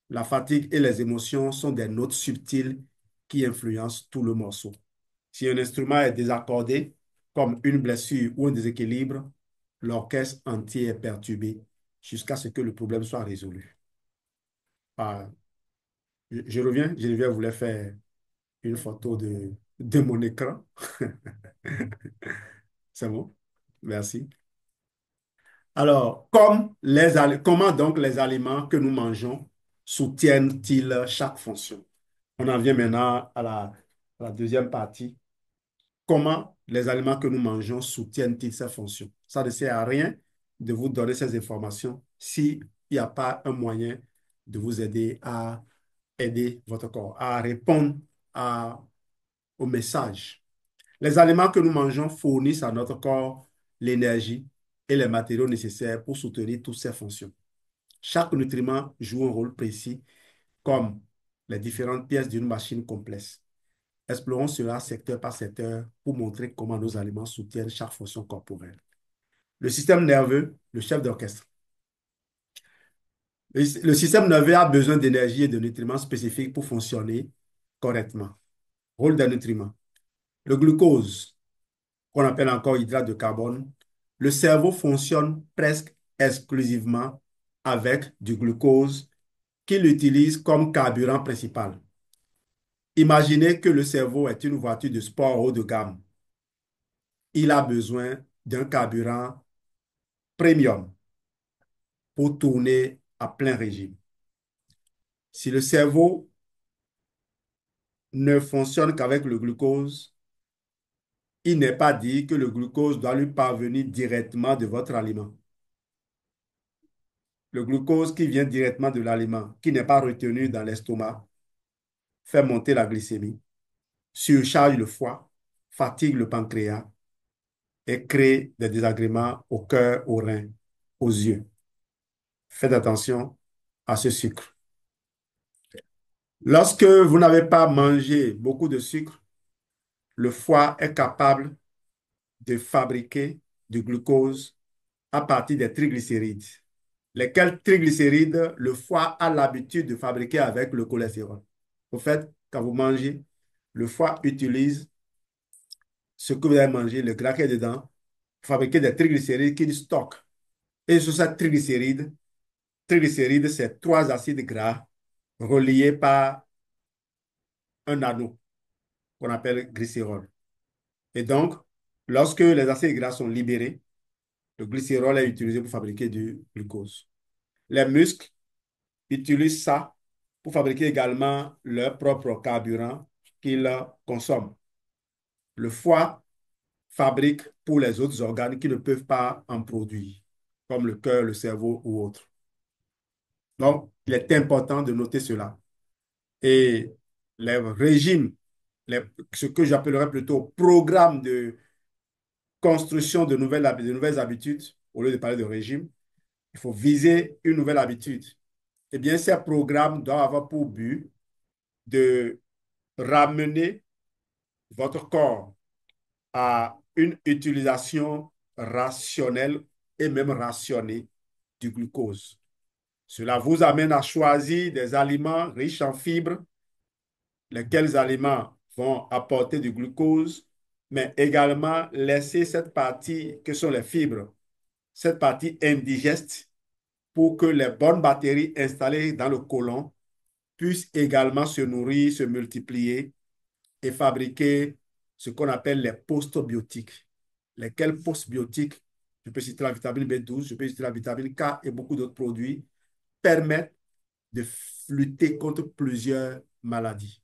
A: La fatigue et les émotions sont des notes subtiles qui influencent tout le morceau. Si un instrument est désaccordé, comme une blessure ou un déséquilibre, l'orchestre entier est perturbé jusqu'à ce que le problème soit résolu. Ah, je reviens, Geneviève voulait faire une photo de mon écran. C'est bon? Merci. Alors, comment donc les aliments que nous mangeons soutiennent-ils chaque fonction? On en vient maintenant à la deuxième partie. Comment les aliments que nous mangeons soutiennent-ils ces fonctions? Ça ne sert à rien de vous donner ces informations s'il n'y a pas un moyen de vous aider à aider votre corps, à répondre au message. Les aliments que nous mangeons fournissent à notre corps l'énergie et les matériaux nécessaires pour soutenir toutes ces fonctions. Chaque nutriment joue un rôle précis comme les différentes pièces d'une machine complexe. Explorons cela secteur par secteur pour montrer comment nos aliments soutiennent chaque fonction corporelle. Le système nerveux, le chef d'orchestre. Le système nerveux a besoin d'énergie et de nutriments spécifiques pour fonctionner correctement. Rôle des nutriments. Le glucose, qu'on appelle encore hydrate de carbone, le cerveau fonctionne presque exclusivement avec du glucose qu'il utilise comme carburant principal. Imaginez que le cerveau est une voiture de sport haut de gamme. Il a besoin d'un carburant premium pour tourner à plein régime. Si le cerveau ne fonctionne qu'avec le glucose, il n'est pas dit que le glucose doit lui parvenir directement de votre aliment. Le glucose qui vient directement de l'aliment, qui n'est pas retenu dans l'estomac, fait monter la glycémie, surcharge le foie, fatigue le pancréas et crée des désagréments au cœur, aux reins, aux yeux. Faites attention à ce sucre. Lorsque vous n'avez pas mangé beaucoup de sucre, le foie est capable de fabriquer du glucose à partir des triglycérides. Lesquels triglycérides, le foie a l'habitude de fabriquer avec le cholestérol. Au fait, quand vous mangez, le foie utilise ce que vous avez mangé, le gras qui est dedans, pour fabriquer des triglycérides qu'il stocke. Et sur ces triglycérides, c'est trois acides gras reliés par un anneau qu'on appelle glycérol. Et donc, lorsque les acides gras sont libérés, le glycérol est utilisé pour fabriquer du glucose. Les muscles utilisent ça pour fabriquer également leur propre carburant qu'ils consomment. Le foie fabrique pour les autres organes qui ne peuvent pas en produire, comme le cœur, le cerveau ou autres. Donc, il est important de noter cela. Et les régimes, ce que j'appellerais plutôt programme de construction de nouvelles habitudes, au lieu de parler de régime, il faut viser une nouvelle habitude. Eh bien, ces programmes doivent avoir pour but de ramener votre corps à une utilisation rationnelle et même rationnée du glucose. Cela vous amène à choisir des aliments riches en fibres, lesquels aliments vont apporter du glucose, mais également laisser cette partie que sont les fibres, cette partie indigeste, pour que les bonnes bactéries installées dans le côlon puissent également se nourrir, se multiplier et fabriquer ce qu'on appelle les postbiotiques. Lesquels postbiotiques, je peux citer la vitamine B12, je peux citer la vitamine K et beaucoup d'autres produits, permettent de lutter contre plusieurs maladies.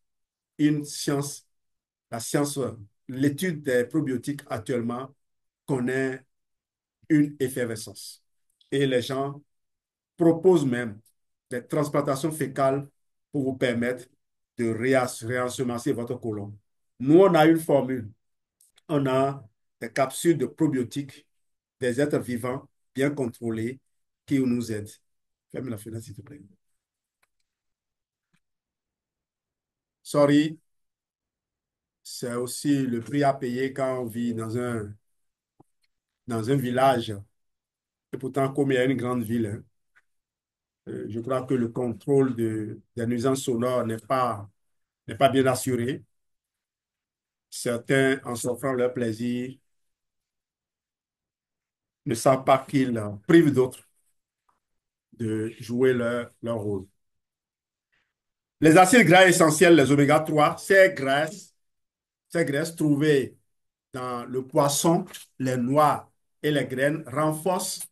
A: Une science, la science, l'étude des probiotiques actuellement connaît une effervescence. Et les gens proposent même des transplantations fécales pour vous permettre de réensemencer votre côlon. Nous, on a une formule. On a des capsules de probiotiques, des êtres vivants bien contrôlés qui nous aident. Ferme la fenêtre, s'il te plaît. Sorry, c'est aussi le prix à payer quand on vit dans un village. Et pourtant, comme il y a une grande ville, hein, je crois que le contrôle des nuisances sonores n'est pas bien assuré. Certains, en s'offrant leur plaisir, ne savent pas qu'ils privent d'autres de jouer leur rôle. Les acides gras essentiels, les oméga 3, ces graisses trouvées dans le poisson, les noix et les graines renforcent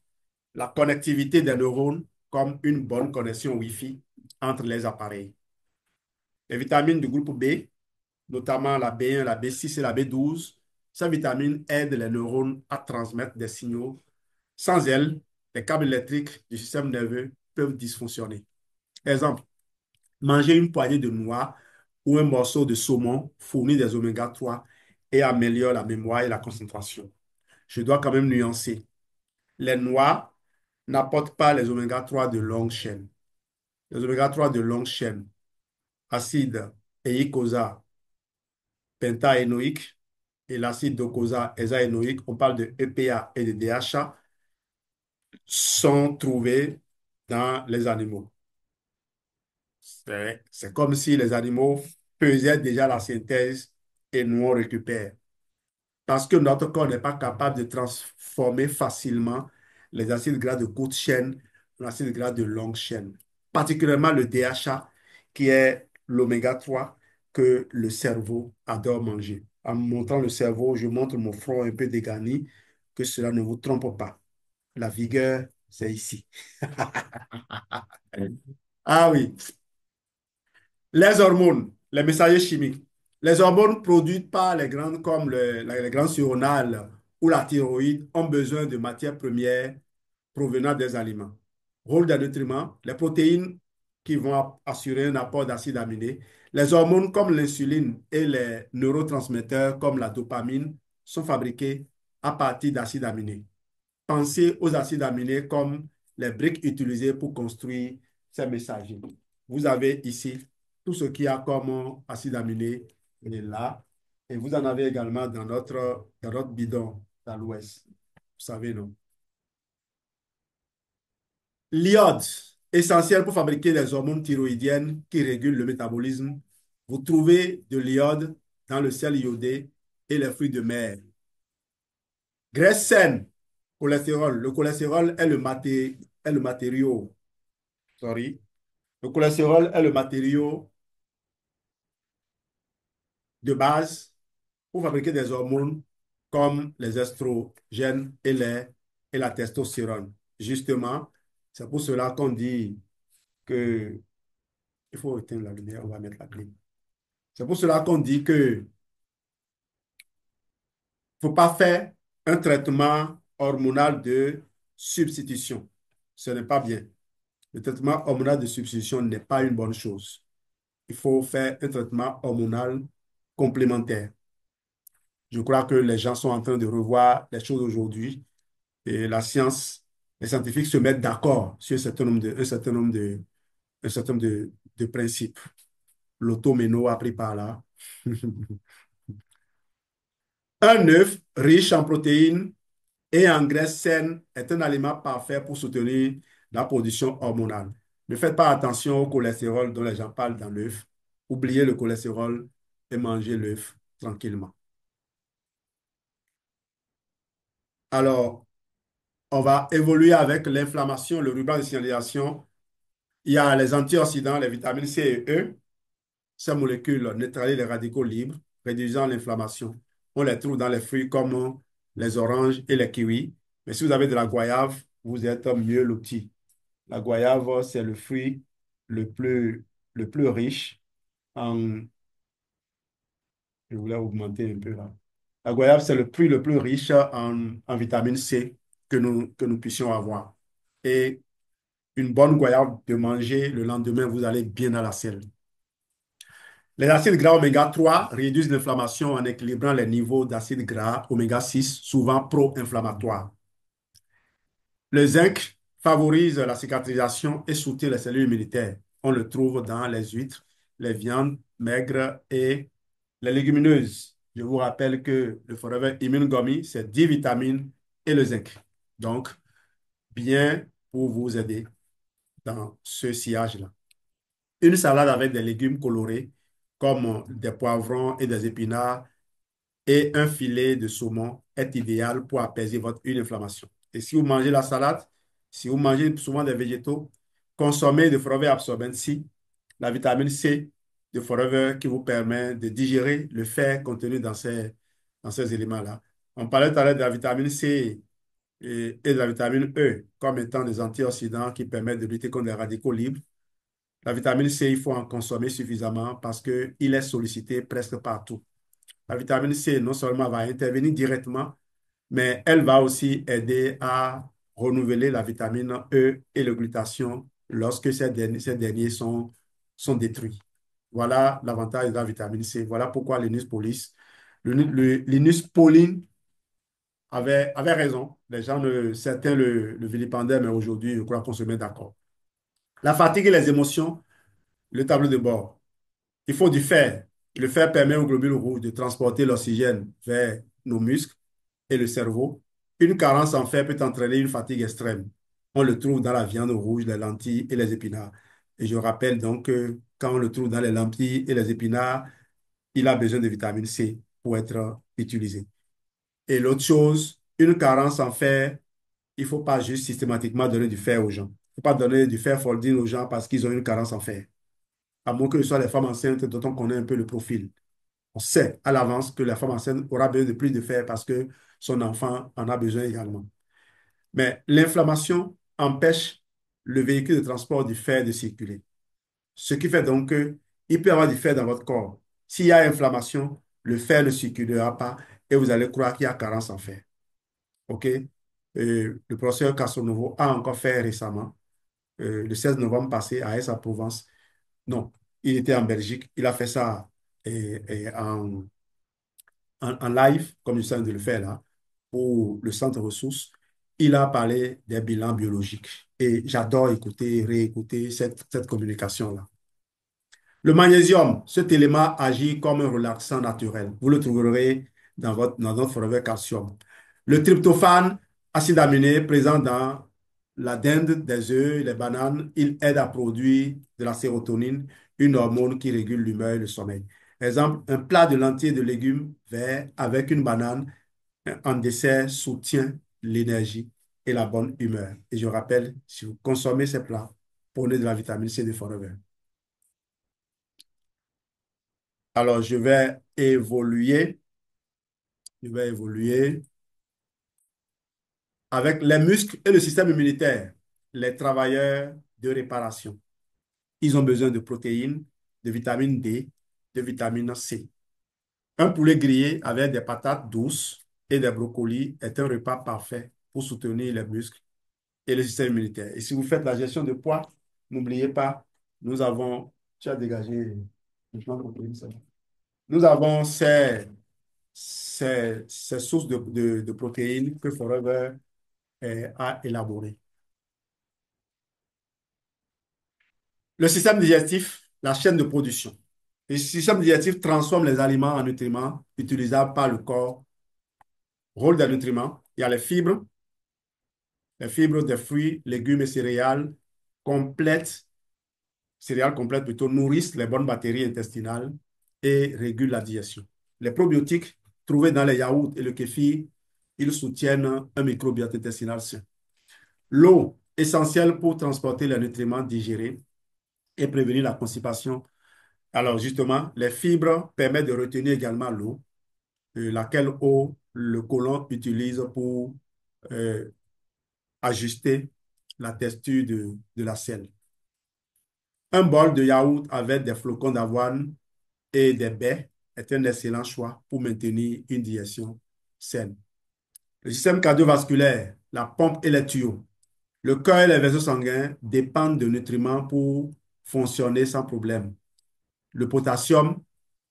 A: la connectivité des neurones comme une bonne connexion Wi-Fi entre les appareils. Les vitamines du groupe B, notamment la B1, la B6 et la B12, ces vitamines aident les neurones à transmettre des signaux. Sans elles, les câbles électriques du système nerveux peuvent dysfonctionner. Exemple, manger une poignée de noix ou un morceau de saumon fournit des oméga 3 et améliore la mémoire et la concentration. Je dois quand même nuancer. Les noix n'apportent pas les oméga 3 de longue chaîne. Les oméga 3 de longue chaîne, acides et icosa, pentaénoïque et l'acide docosahexaénoïque, on parle de EPA et de DHA, sont trouvés dans les animaux. C'est comme si les animaux faisaient déjà la synthèse et nous on récupère. Parce que notre corps n'est pas capable de transformer facilement les acides gras de courte chaîne en acides gras de longue chaîne. Particulièrement le DHA, qui est l'oméga 3 que le cerveau adore manger. En montrant le cerveau, je montre mon front un peu dégarni, que cela ne vous trompe pas. La vigueur, c'est ici. Ah oui, les hormones, les messagers chimiques. Les hormones produites par les glandes comme les glandes surrénales ou la thyroïde ont besoin de matières premières provenant des aliments. Rôle des nutriments, les protéines qui vont assurer un apport d'acides aminés. Les hormones comme l'insuline et les neurotransmetteurs comme la dopamine sont fabriqués à partir d'acides aminés. Pensez aux acides aminés comme les briques utilisées pour construire ces messagers. Vous avez ici tout ce qu'il y a comme acide aminé, il est là. Et vous en avez également dans notre bidon, dans l'ouest. Vous savez, non? L'iode, essentiel pour fabriquer les hormones thyroïdiennes qui régulent le métabolisme. Vous trouvez de l'iode dans le sel iodé et les fruits de mer. Graisse saine, cholestérol. Le cholestérol est le matériau, sorry. Le cholestérol est le matériau de base pour fabriquer des hormones comme les estrogènes et la testostérone. Justement, c'est pour cela qu'on dit que il faut éteindre la lumière, on va mettre la clé. C'est pour cela qu'on dit que faut pas faire un traitement hormonal de substitution. Ce n'est pas bien. Le traitement hormonal de substitution n'est pas une bonne chose. Il faut faire un traitement hormonal complémentaire. Je crois que les gens sont en train de revoir les choses aujourd'hui et la science, les scientifiques se mettent d'accord sur un certain nombre de principes. L'automéno appris par là. Un œuf riche en protéines et en graisse saine est un aliment parfait pour soutenir la production hormonale. Ne faites pas attention au cholestérol dont les gens parlent dans l'œuf. Oubliez le cholestérol et mangez l'œuf tranquillement. Alors, on va évoluer avec l'inflammation, le ruban de signalisation. Il y a les antioxydants, les vitamines C et E. Ces molécules neutralisent les radicaux libres, réduisant l'inflammation. On les trouve dans les fruits comme les oranges et les kiwis. Mais si vous avez de la goyave, vous êtes mieux loti. La goyave, c'est le fruit le plus riche en... Je voulais augmenter un peu là. La goyave, c'est le fruit le plus riche en vitamine C que nous puissions avoir. Et une bonne goyave de manger, le lendemain, vous allez bien à la selle. Les acides gras oméga 3 réduisent l'inflammation en équilibrant les niveaux d'acides gras oméga 6, souvent pro-inflammatoires. Le zinc favorise la cicatrisation et soutient les cellules immunitaires. On le trouve dans les huîtres, les viandes maigres et les légumineuses. Je vous rappelle que le Forever Immune Gummy, c'est 10 vitamines et le zinc. Donc, bien pour vous aider dans ce sillage-là. Une salade avec des légumes colorés, comme des poivrons et des épinards, et un filet de saumon est idéal pour apaiser une inflammation. Et si vous mangez la salade, si vous mangez souvent des végétaux, consommez de Forever Absorbent C, la vitamine C de Forever qui vous permet de digérer le fer contenu dans ces éléments-là. On parlait tout à l'heure de la vitamine C et de la vitamine E comme étant des antioxydants qui permettent de lutter contre les radicaux libres. La vitamine C, il faut en consommer suffisamment parce qu'il est sollicité presque partout. La vitamine C, non seulement va intervenir directement, mais elle va aussi aider à renouveler la vitamine E et le glutathion lorsque ces derniers sont détruits. Voilà l'avantage de la vitamine C. Voilà pourquoi Linus Pauling, Linus Pauling avait raison. Certains le vilipendaient, mais aujourd'hui, je crois qu'on se met d'accord. La fatigue et les émotions, le tableau de bord. Il faut du fer. Le fer permet aux globules rouges de transporter l'oxygène vers nos muscles et le cerveau. Une carence en fer peut entraîner une fatigue extrême. On le trouve dans la viande rouge, les lentilles et les épinards. Et je rappelle donc que quand on le trouve dans les lentilles et les épinards, il a besoin de vitamine C pour être utilisé. Et l'autre chose, une carence en fer, il ne faut pas juste systématiquement donner du fer aux gens. Il ne faut pas donner du fer folding aux gens parce qu'ils ont une carence en fer. À moins que ce soit les femmes enceintes dont on connaît un peu le profil. On sait à l'avance que la femme enceinte aura besoin de plus de fer parce que son enfant en a besoin également. Mais l'inflammation empêche le véhicule de transport du fer de circuler. Ce qui fait donc qu'il peut y avoir du fer dans votre corps. S'il y a inflammation, le fer ne circulera pas et vous allez croire qu'il y a carence en fer. OK? Le professeur Castronovo a encore fait récemment, le 16 novembre passé, à Aix-en-Provence. Non, il était en Belgique. Il a fait ça en live, comme je suis de le faire là, pour le centre ressources. Il a parlé des bilans biologiques. Et j'adore écouter, réécouter cette communication-là. Le magnésium, cet élément agit comme un relaxant naturel. Vous le trouverez dans notre forever calcium. Le tryptophane, acide aminé présent dans la dinde, des œufs, les bananes, il aide à produire de la sérotonine, une hormone qui régule l'humeur et le sommeil. Exemple, un plat de lentilles et de légumes verts avec une banane en dessert soutient l'énergie et la bonne humeur. Et je rappelle, si vous consommez ces plats, prenez de la vitamine C de forever. Alors, je vais évoluer avec les muscles et le système immunitaire, les travailleurs de réparation. Ils ont besoin de protéines, de vitamine D, de vitamine C. Un poulet grillé avec des patates douces et des brocolis est un repas parfait pour soutenir les muscles et le système immunitaire. Et si vous faites la gestion de poids, n'oubliez pas, nous avons, tu as dégagé le plan de protéines, ça va. Nous avons ces sources de protéines que Forever a élaborées. Le système digestif, la chaîne de production. Le système digestif transforme les aliments en nutriments utilisables par le corps. Rôle des nutriments, il y a les fibres des fruits, légumes et céréales complètes plutôt, nourrissent les bonnes bactéries intestinales et régulent la digestion. Les probiotiques trouvés dans les yaourts et le kéfir, ils soutiennent un microbiote intestinal sain. L'eau, essentielle pour transporter les nutriments digérés et prévenir la constipation. Alors justement, les fibres permettent de retenir également l'eau, laquelle eau le côlon utilise pour euh, ajuster la texture de la selle. Un bol de yaourt avec des flocons d'avoine et des baies est un excellent choix pour maintenir une digestion saine. Le système cardiovasculaire, la pompe et les tuyaux. Le cœur et les vaisseaux sanguins dépendent de nutriments pour fonctionner sans problème. Le potassium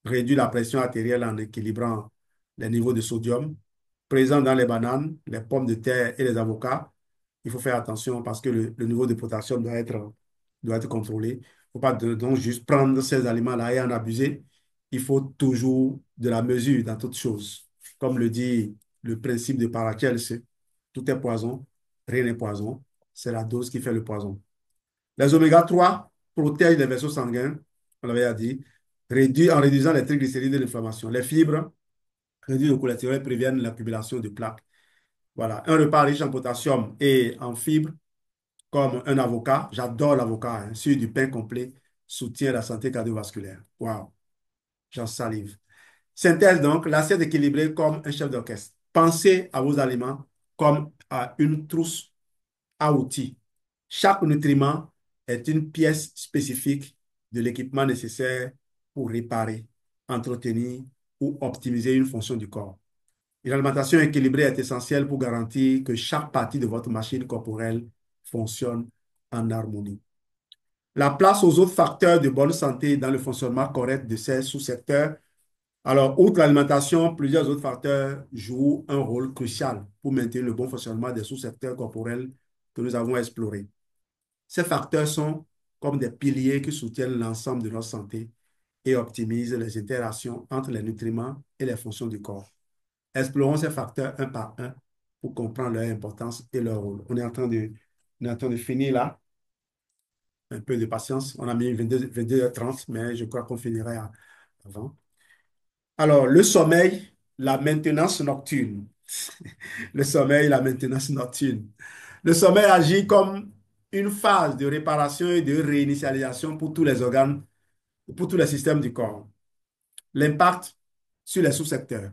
A: réduit la pression artérielle en équilibrant les niveaux de sodium. Présent dans les bananes, les pommes de terre et les avocats, il faut faire attention parce que le niveau de potassium doit être contrôlé. Il ne faut pas donc juste prendre ces aliments-là et en abuser. Il faut toujours de la mesure dans toutes choses. Comme le dit le principe de Paracelse, tout est poison, rien n'est poison. C'est la dose qui fait le poison. Les oméga 3 protègent les vaisseaux sanguins, on l'avait dit, en réduisant les triglycérides et l'inflammation. Les fibres réduisent le cholestérol et préviennent l'accumulation de plaques. Voilà, un repas riche en potassium et en fibres, comme un avocat, j'adore l'avocat, hein, sur du pain complet, soutient la santé cardiovasculaire. Waouh, j'en salive. Synthèse donc, l'assiette équilibrée comme un chef d'orchestre. Pensez à vos aliments comme à une trousse à outils. Chaque nutriment est une pièce spécifique de l'équipement nécessaire pour réparer, entretenir ou optimiser une fonction du corps. Une alimentation équilibrée est essentielle pour garantir que chaque partie de votre machine corporelle fonctionne en harmonie. La place aux autres facteurs de bonne santé dans le fonctionnement correct de ces sous-secteurs. Alors, outre l'alimentation, plusieurs autres facteurs jouent un rôle crucial pour maintenir le bon fonctionnement des sous-secteurs corporels que nous avons explorés. Ces facteurs sont comme des piliers qui soutiennent l'ensemble de notre santé et optimise les interactions entre les nutriments et les fonctions du corps. Explorons ces facteurs un par un pour comprendre leur importance et leur rôle. On est en train de finir là. Un peu de patience. On a mis 22h30, mais je crois qu'on finirait avant. Alors, le sommeil, la maintenance nocturne. Le sommeil, la maintenance nocturne. Le sommeil agit comme une phase de réparation et de réinitialisation pour tous les organes, pour tous les systèmes du corps. L'impact sur les sous-secteurs.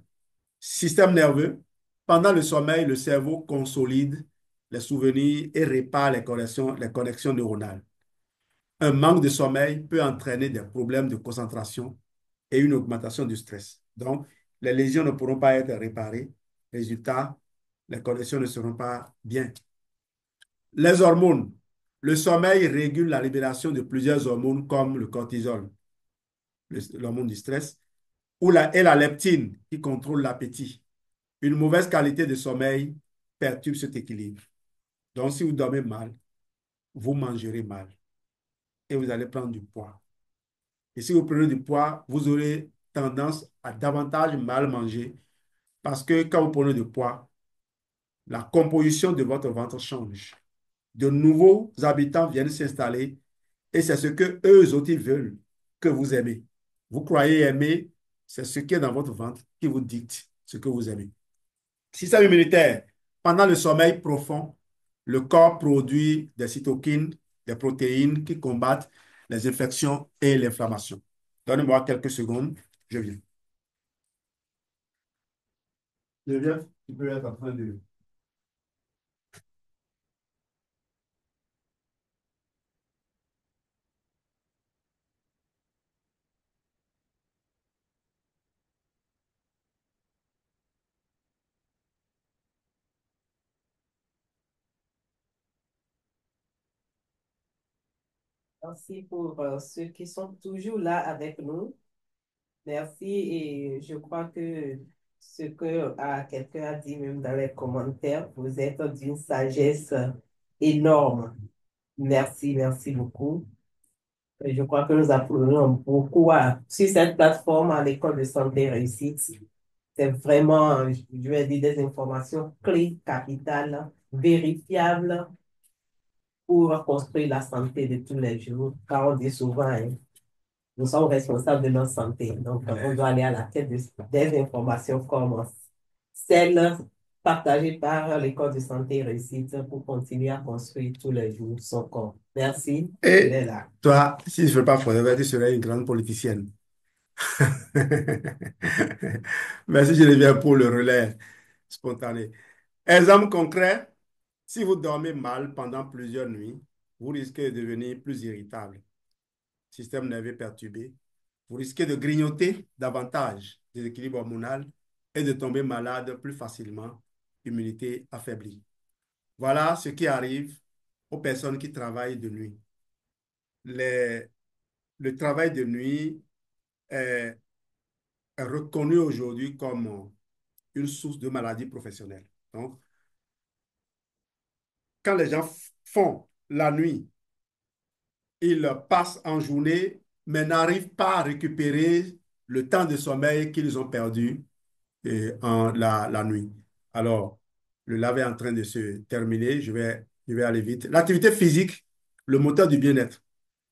A: Système nerveux. Pendant le sommeil, le cerveau consolide les souvenirs et répare les connexions neuronales. Un manque de sommeil peut entraîner des problèmes de concentration et une augmentation du stress. Donc, les lésions ne pourront pas être réparées. Résultat, les connexions ne seront pas bien. Les hormones. Le sommeil régule la libération de plusieurs hormones comme le cortisol, l'hormone du stress, et la leptine qui contrôle l'appétit. Une mauvaise qualité de sommeil perturbe cet équilibre. Donc, si vous dormez mal, vous mangerez mal et vous allez prendre du poids. Et si vous prenez du poids, vous aurez tendance à davantage mal manger parce que quand vous prenez du poids, la composition de votre ventre change. De nouveaux habitants viennent s'installer et c'est ce que eux aussi veulent que vous aimez. Vous croyez aimer, c'est ce qui est dans votre ventre qui vous dicte ce que vous aimez. Système immunitaire. Pendant le sommeil profond, le corps produit des cytokines, des protéines qui combattent les infections et l'inflammation. Donnez-moi quelques secondes, je viens. Je viens, tu peux être en train de...
B: Merci pour ceux qui sont toujours là avec nous. Merci et je crois que ce que quelqu'un a dit même dans les commentaires, vous êtes d'une sagesse énorme. Merci, merci beaucoup. Et je crois que nous apprenons beaucoup sur cette plateforme à l'école de santé réussite. C'est vraiment, je vais dire, des informations clés, capitales, vérifiables pour construire la santé de tous les jours. Car on dit souvent, hein, nous sommes responsables de notre santé. Donc, on doit aller à la tête des informations comme celles partagées par l'École de santé réussite pour continuer à construire tous les jours son corps. Merci, il
A: Et
B: est là.
A: toi, si je ne fais pas forever, tu serais une grande politicienne. Merci Geneviève pour le relais spontané. Exemple concret, si vous dormez mal pendant plusieurs nuits, vous risquez de devenir plus irritable, système nerveux perturbé. Vous risquez de grignoter davantage, déséquilibre hormonal et de tomber malade plus facilement, immunité affaiblie. Voilà ce qui arrive aux personnes qui travaillent de nuit. Les- le travail de nuit est reconnu aujourd'hui comme une source de maladie professionnelle. Donc, quand les gens font la nuit, ils passent en journée, mais n'arrivent pas à récupérer le temps de sommeil qu'ils ont perdu la nuit. Alors, le live est en train de se terminer. Je vais aller vite. L'activité physique, le moteur du bien-être.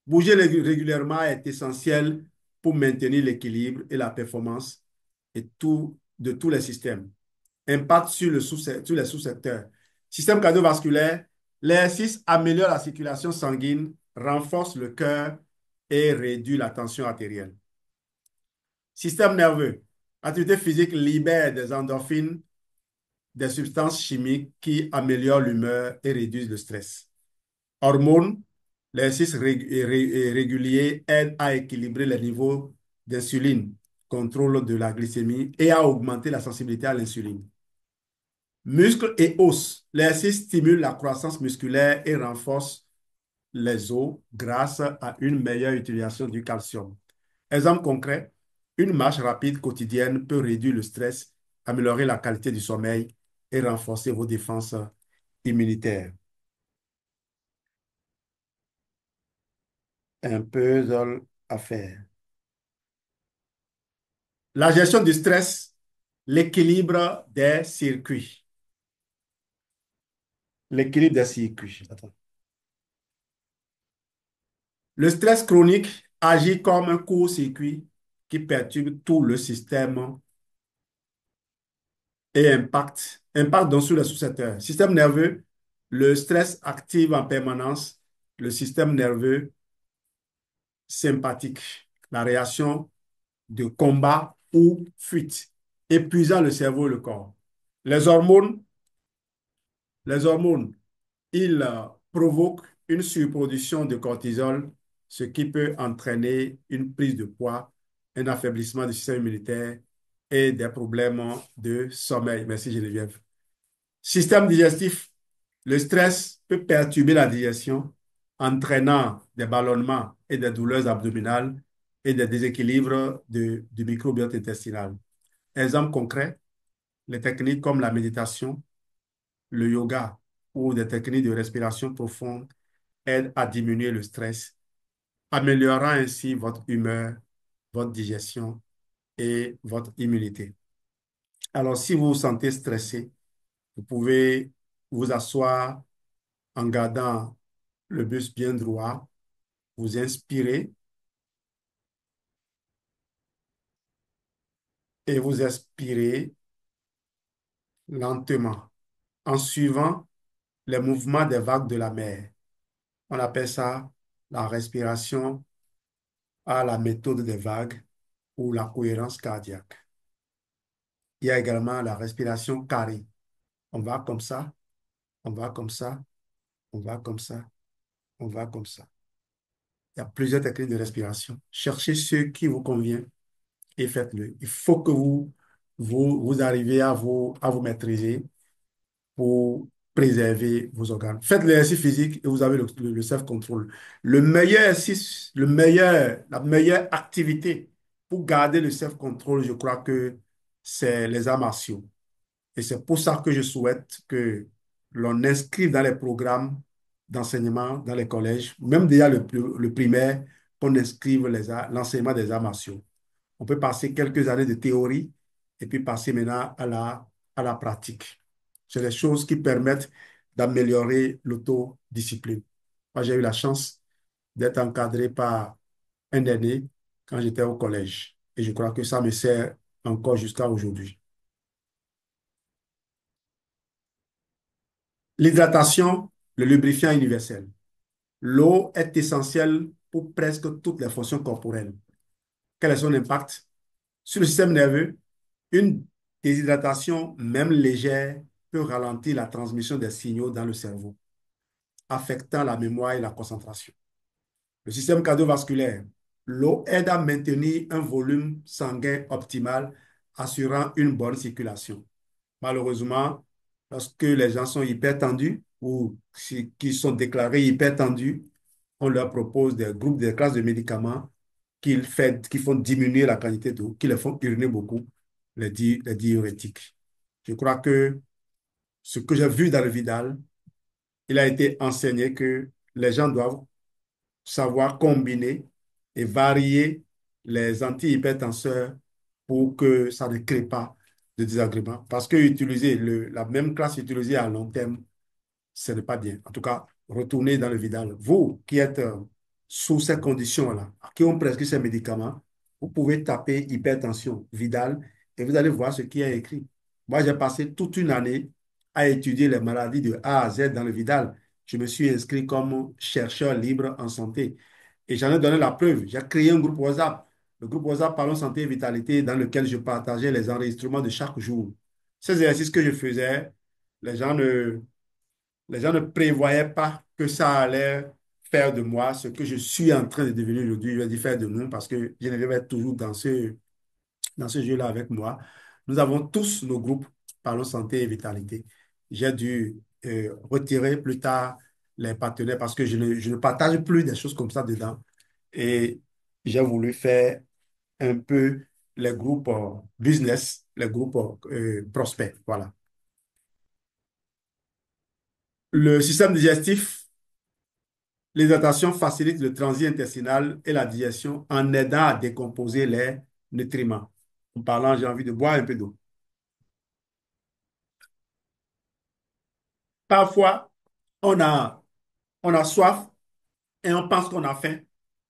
A: Bouger régulièrement est essentiel pour maintenir l'équilibre et la performance de tous les systèmes. Impact sur les sous-secteurs. Système cardiovasculaire, l'exercice améliore la circulation sanguine, renforce le cœur et réduit la tension artérielle. Système nerveux. Activité physique libère des endorphines, des substances chimiques qui améliorent l'humeur et réduisent le stress. Hormones. L'exercice régulier aide à équilibrer les niveaux d'insuline, contrôle de la glycémie et à augmenter la sensibilité à l'insuline. Muscles et os. L'exercice stimule la croissance musculaire et renforce les os grâce à une meilleure utilisation du calcium. Exemple concret, une marche rapide quotidienne peut réduire le stress, améliorer la qualité du sommeil et renforcer vos défenses immunitaires. Un puzzle à faire. La gestion du stress, l'équilibre des circuits. L'équilibre des circuits. Attends. Le stress chronique agit comme un court-circuit qui perturbe tout le système et impacte donc sur les sous-secteurs. Système nerveux, le stress active en permanence le système nerveux sympathique, la réaction de combat ou fuite, épuisant le cerveau et le corps. Les hormones, les hormones, ils provoquent une surproduction de cortisol, ce qui peut entraîner une prise de poids, un affaiblissement du système immunitaire et des problèmes de sommeil. Merci Geneviève. Système digestif, le stress peut perturber la digestion, entraînant des ballonnements et des douleurs abdominales et des déséquilibres du microbiote intestinal. Exemple concret, les techniques comme la méditation, le yoga ou des techniques de respiration profonde aident à diminuer le stress, améliorant ainsi votre humeur, votre digestion et votre immunité. Alors, si vous vous sentez stressé, vous pouvez vous asseoir en gardant le buste bien droit, vous inspirez et vous expirez lentement en suivant les mouvements des vagues de la mer. On appelle ça la respiration à la méthode des vagues ou la cohérence cardiaque. Il y a également la respiration carrée. On va comme ça, on va comme ça, on va comme ça, on va comme ça. Il y a plusieurs techniques de respiration. Cherchez ce qui vous convient et faites-le. Il faut que vous arriviez à vous maîtriser pour préserver vos organes. Faites l'exercice physique et vous avez le self-control. Le meilleur exercice, la meilleure activité pour garder le self-control, je crois que c'est les arts martiaux. Et c'est pour ça que je souhaite que l'on inscrive dans les programmes d'enseignement dans les collèges, même déjà le primaire, qu'on inscrive l'enseignement des arts martiaux. On peut passer quelques années de théorie et puis passer maintenant à la pratique. C'est des choses qui permettent d'améliorer l'autodiscipline. Moi, j'ai eu la chance d'être encadré par un aîné quand j'étais au collège. Et je crois que ça me sert encore jusqu'à aujourd'hui. L'hydratation, le lubrifiant universel. L'eau est essentielle pour presque toutes les fonctions corporelles. Quel est son impact? Sur le système nerveux, une déshydratation, même légère, peut ralentir la transmission des signaux dans le cerveau, affectant la mémoire et la concentration. Le système cardiovasculaire, l'eau aide à maintenir un volume sanguin optimal, assurant une bonne circulation. Malheureusement, lorsque les gens sont hypertendus ou qui sont déclarés hypertendus, on leur propose des groupes, des classes de médicaments qui font diminuer la quantité d'eau, qui les font uriner beaucoup, les diurétiques. Je crois que ce que j'ai vu dans le Vidal, il a été enseigné que les gens doivent savoir combiner et varier les antihypertenseurs pour que ça ne crée pas de désagréments. Parce que utiliser la même classe utilisée à long terme, ce n'est pas bien. En tout cas, retournez dans le Vidal. Vous qui êtes sous ces conditions-là, qui ont prescrit ces médicaments, vous pouvez taper hypertension, Vidal, et vous allez voir ce qui est écrit. Moi, j'ai passé toute une année à étudier les maladies de A à Z dans le Vidal. Je me suis inscrit comme chercheur libre en santé. Et j'en ai donné la preuve. J'ai créé un groupe WhatsApp, le groupe WhatsApp Parlons Santé et Vitalité, dans lequel je partageais les enregistrements de chaque jour. Ces exercices que je faisais, les gens ne, les gens ne prévoyaient pas que ça allait faire de moi ce que je suis en train de devenir aujourd'hui. Je vais dire faire de nous parce que je ne vais être toujours dans ce jeu-là avec moi. Nous avons tous nos groupes Parlons Santé et Vitalité. J'ai dû retirer plus tard les partenaires parce que je ne partage plus des choses comme ça dedans. Et j'ai voulu faire un peu les groupes business, les groupes prospects. Voilà. Le système digestif, l'hydratation facilite le transit intestinal et la digestion en aidant à décomposer les nutriments. En parlant, j'ai envie de boire un peu d'eau. Parfois, on a, on a soif et on pense qu'on a faim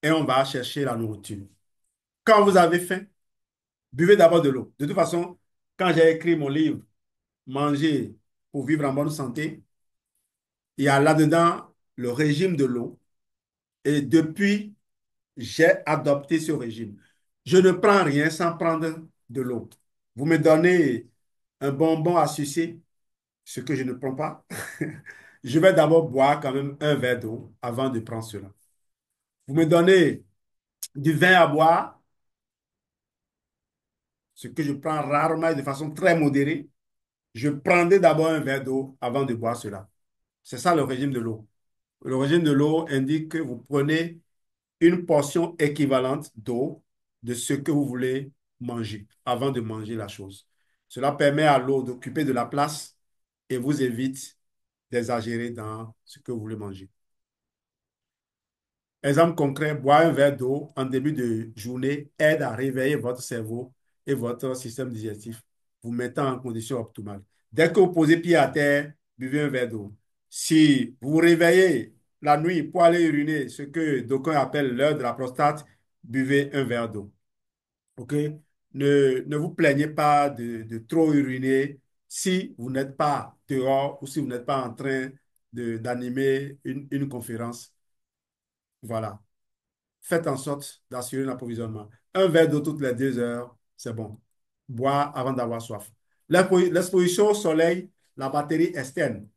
A: et on va chercher la nourriture. Quand vous avez faim, buvez d'abord de l'eau. De toute façon, quand j'ai écrit mon livre Manger pour vivre en bonne santé, il y a là-dedans le régime de l'eau. Et depuis, j'ai adopté ce régime. Je ne prends rien sans prendre de l'eau. Vous me donnez un bonbon à sucer, ce que je ne prends pas. Je vais d'abord boire quand même un verre d'eau avant de prendre cela. Vous me donnez du vin à boire, ce que je prends rarement et de façon très modérée. Je prendrai d'abord un verre d'eau avant de boire cela. C'est ça le régime de l'eau. Le régime de l'eau indique que vous prenez une portion équivalente d'eau de ce que vous voulez manger avant de manger la chose. Cela permet à l'eau d'occuper de la place et vous évite d'exagérer dans ce que vous voulez manger. Exemple concret, boire un verre d'eau en début de journée aide à réveiller votre cerveau et votre système digestif, vous mettant en condition optimale. Dès que vous posez pied à terre, buvez un verre d'eau. Si vous vous réveillez la nuit pour aller uriner, ce que d'aucuns appellent l'heure de la prostate, buvez un verre d'eau. OK? Ne vous plaignez pas de trop uriner si vous n'êtes pas dehors ou si vous n'êtes pas en train d'animer une conférence. Voilà. Faites en sorte d'assurer l'approvisionnement. Un verre d'eau toutes les 2 heures, c'est bon. Boire avant d'avoir soif. L'exposition au soleil, la batterie externe.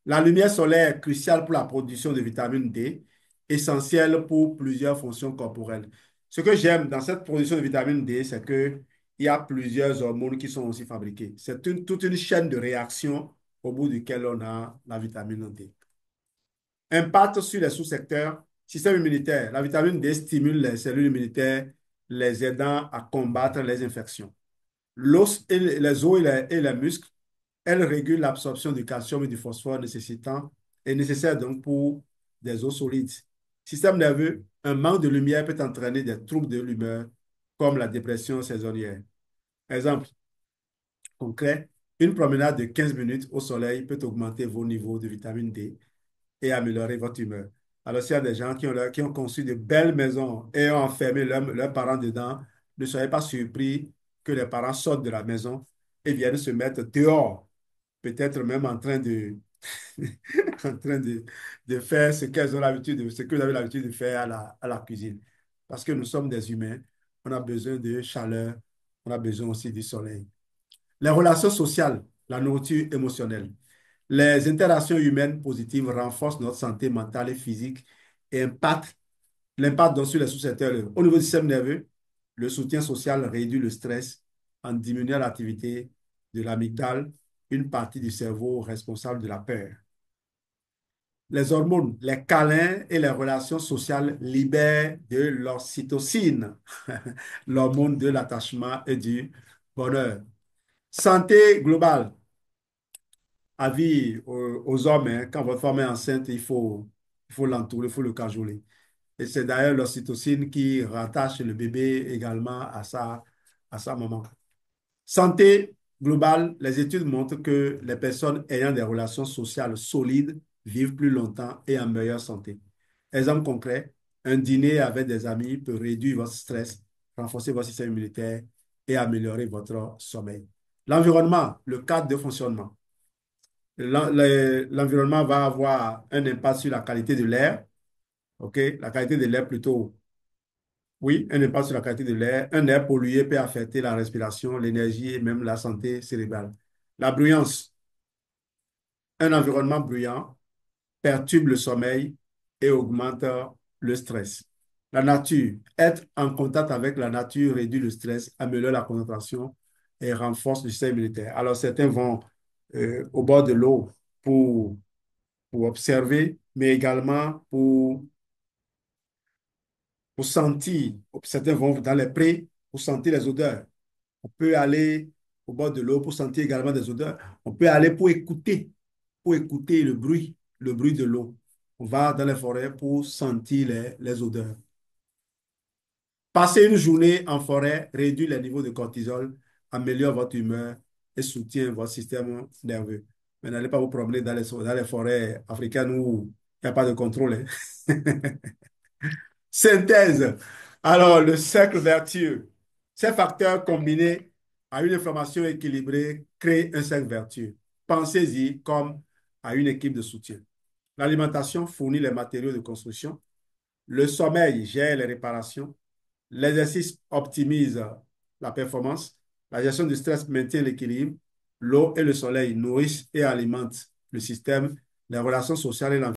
A: La lumière solaire est cruciale pour la production de vitamine D, essentielle pour plusieurs fonctions corporelles. Ce que j'aime dans cette production de vitamine D, c'est qu'il y a plusieurs hormones qui sont aussi fabriquées. C'est toute une chaîne de réactions au bout duquel on a la vitamine D. Impact sur les sous-secteurs. Système immunitaire. La vitamine D stimule les cellules immunitaires, les aidant à combattre les infections. L'os et les os et les muscles, elles régulent l'absorption du calcium et du phosphore nécessaire donc pour des os solides. Système nerveux. Un manque de lumière peut entraîner des troubles de l'humeur comme la dépression saisonnière. Exemple concret, une promenade de 15 minutes au soleil peut augmenter vos niveaux de vitamine D et améliorer votre humeur. Alors, s'il y a des gens qui ont conçu de belles maisons et ont enfermé leurs parents dedans, ne soyez pas surpris que les parents sortent de la maison et viennent se mettre dehors, peut-être même en train en train de faire ce qu'elles ont l'habitude ce que vous avez l'habitude de faire à la cuisine. Parce que nous sommes des humains, on a besoin de chaleur, on a besoin aussi du soleil. Les relations sociales, la nourriture émotionnelle. Les interactions humaines positives renforcent notre santé mentale et physique et l'impact donc sur les sous-secteurs. Au niveau du système nerveux, le soutien social réduit le stress en diminuant l'activité de l'amygdale, une partie du cerveau responsable de la peur. Les hormones, les câlins et les relations sociales libèrent de l'ocytocine, l'hormone de l'attachement et du bonheur. Santé globale. Avis aux hommes, hein, quand votre femme est enceinte, il faut l'entourer, il faut le cajoler. Et c'est d'ailleurs l'ocytocine qui rattache le bébé également à sa maman. Santé globale, les études montrent que les personnes ayant des relations sociales solides vivent plus longtemps et en meilleure santé. Exemple concret, un dîner avec des amis peut réduire votre stress, renforcer votre système immunitaire et améliorer votre sommeil. L'environnement, le cadre de fonctionnement. L'environnement va avoir un impact sur la qualité de l'air, ok? La qualité de l'air plutôt, oui, un impact sur la qualité de l'air. Un air pollué peut affecter la respiration, l'énergie et même la santé cérébrale. La bruyance, un environnement bruyant perturbe le sommeil et augmente le stress. La nature, être en contact avec la nature réduit le stress, améliore la concentration et renforce le système immunitaire. Alors certains vont au bord de l'eau pour observer, mais également pour sentir. Certains vont dans les prés pour sentir les odeurs. On peut aller au bord de l'eau pour sentir également des odeurs. On peut aller pour écouter le bruit de l'eau. On va dans les forêts pour sentir les odeurs. Passer une journée en forêt réduit les niveaux de cortisol améliore votre humeur et soutient votre système nerveux. Mais n'allez pas vous promener dans les forêts africaines où il n'y a pas de contrôle, hein. Synthèse. Alors, le cercle vertueux. Ces facteurs combinés à une inflammation équilibrée créent un cercle vertueux. Pensez-y comme à une équipe de soutien. L'alimentation fournit les matériaux de construction. Le sommeil gère les réparations. L'exercice optimise la performance. La gestion du stress maintient l'équilibre. L'eau et le soleil nourrissent et alimentent le système. Les relations sociales et l'environnement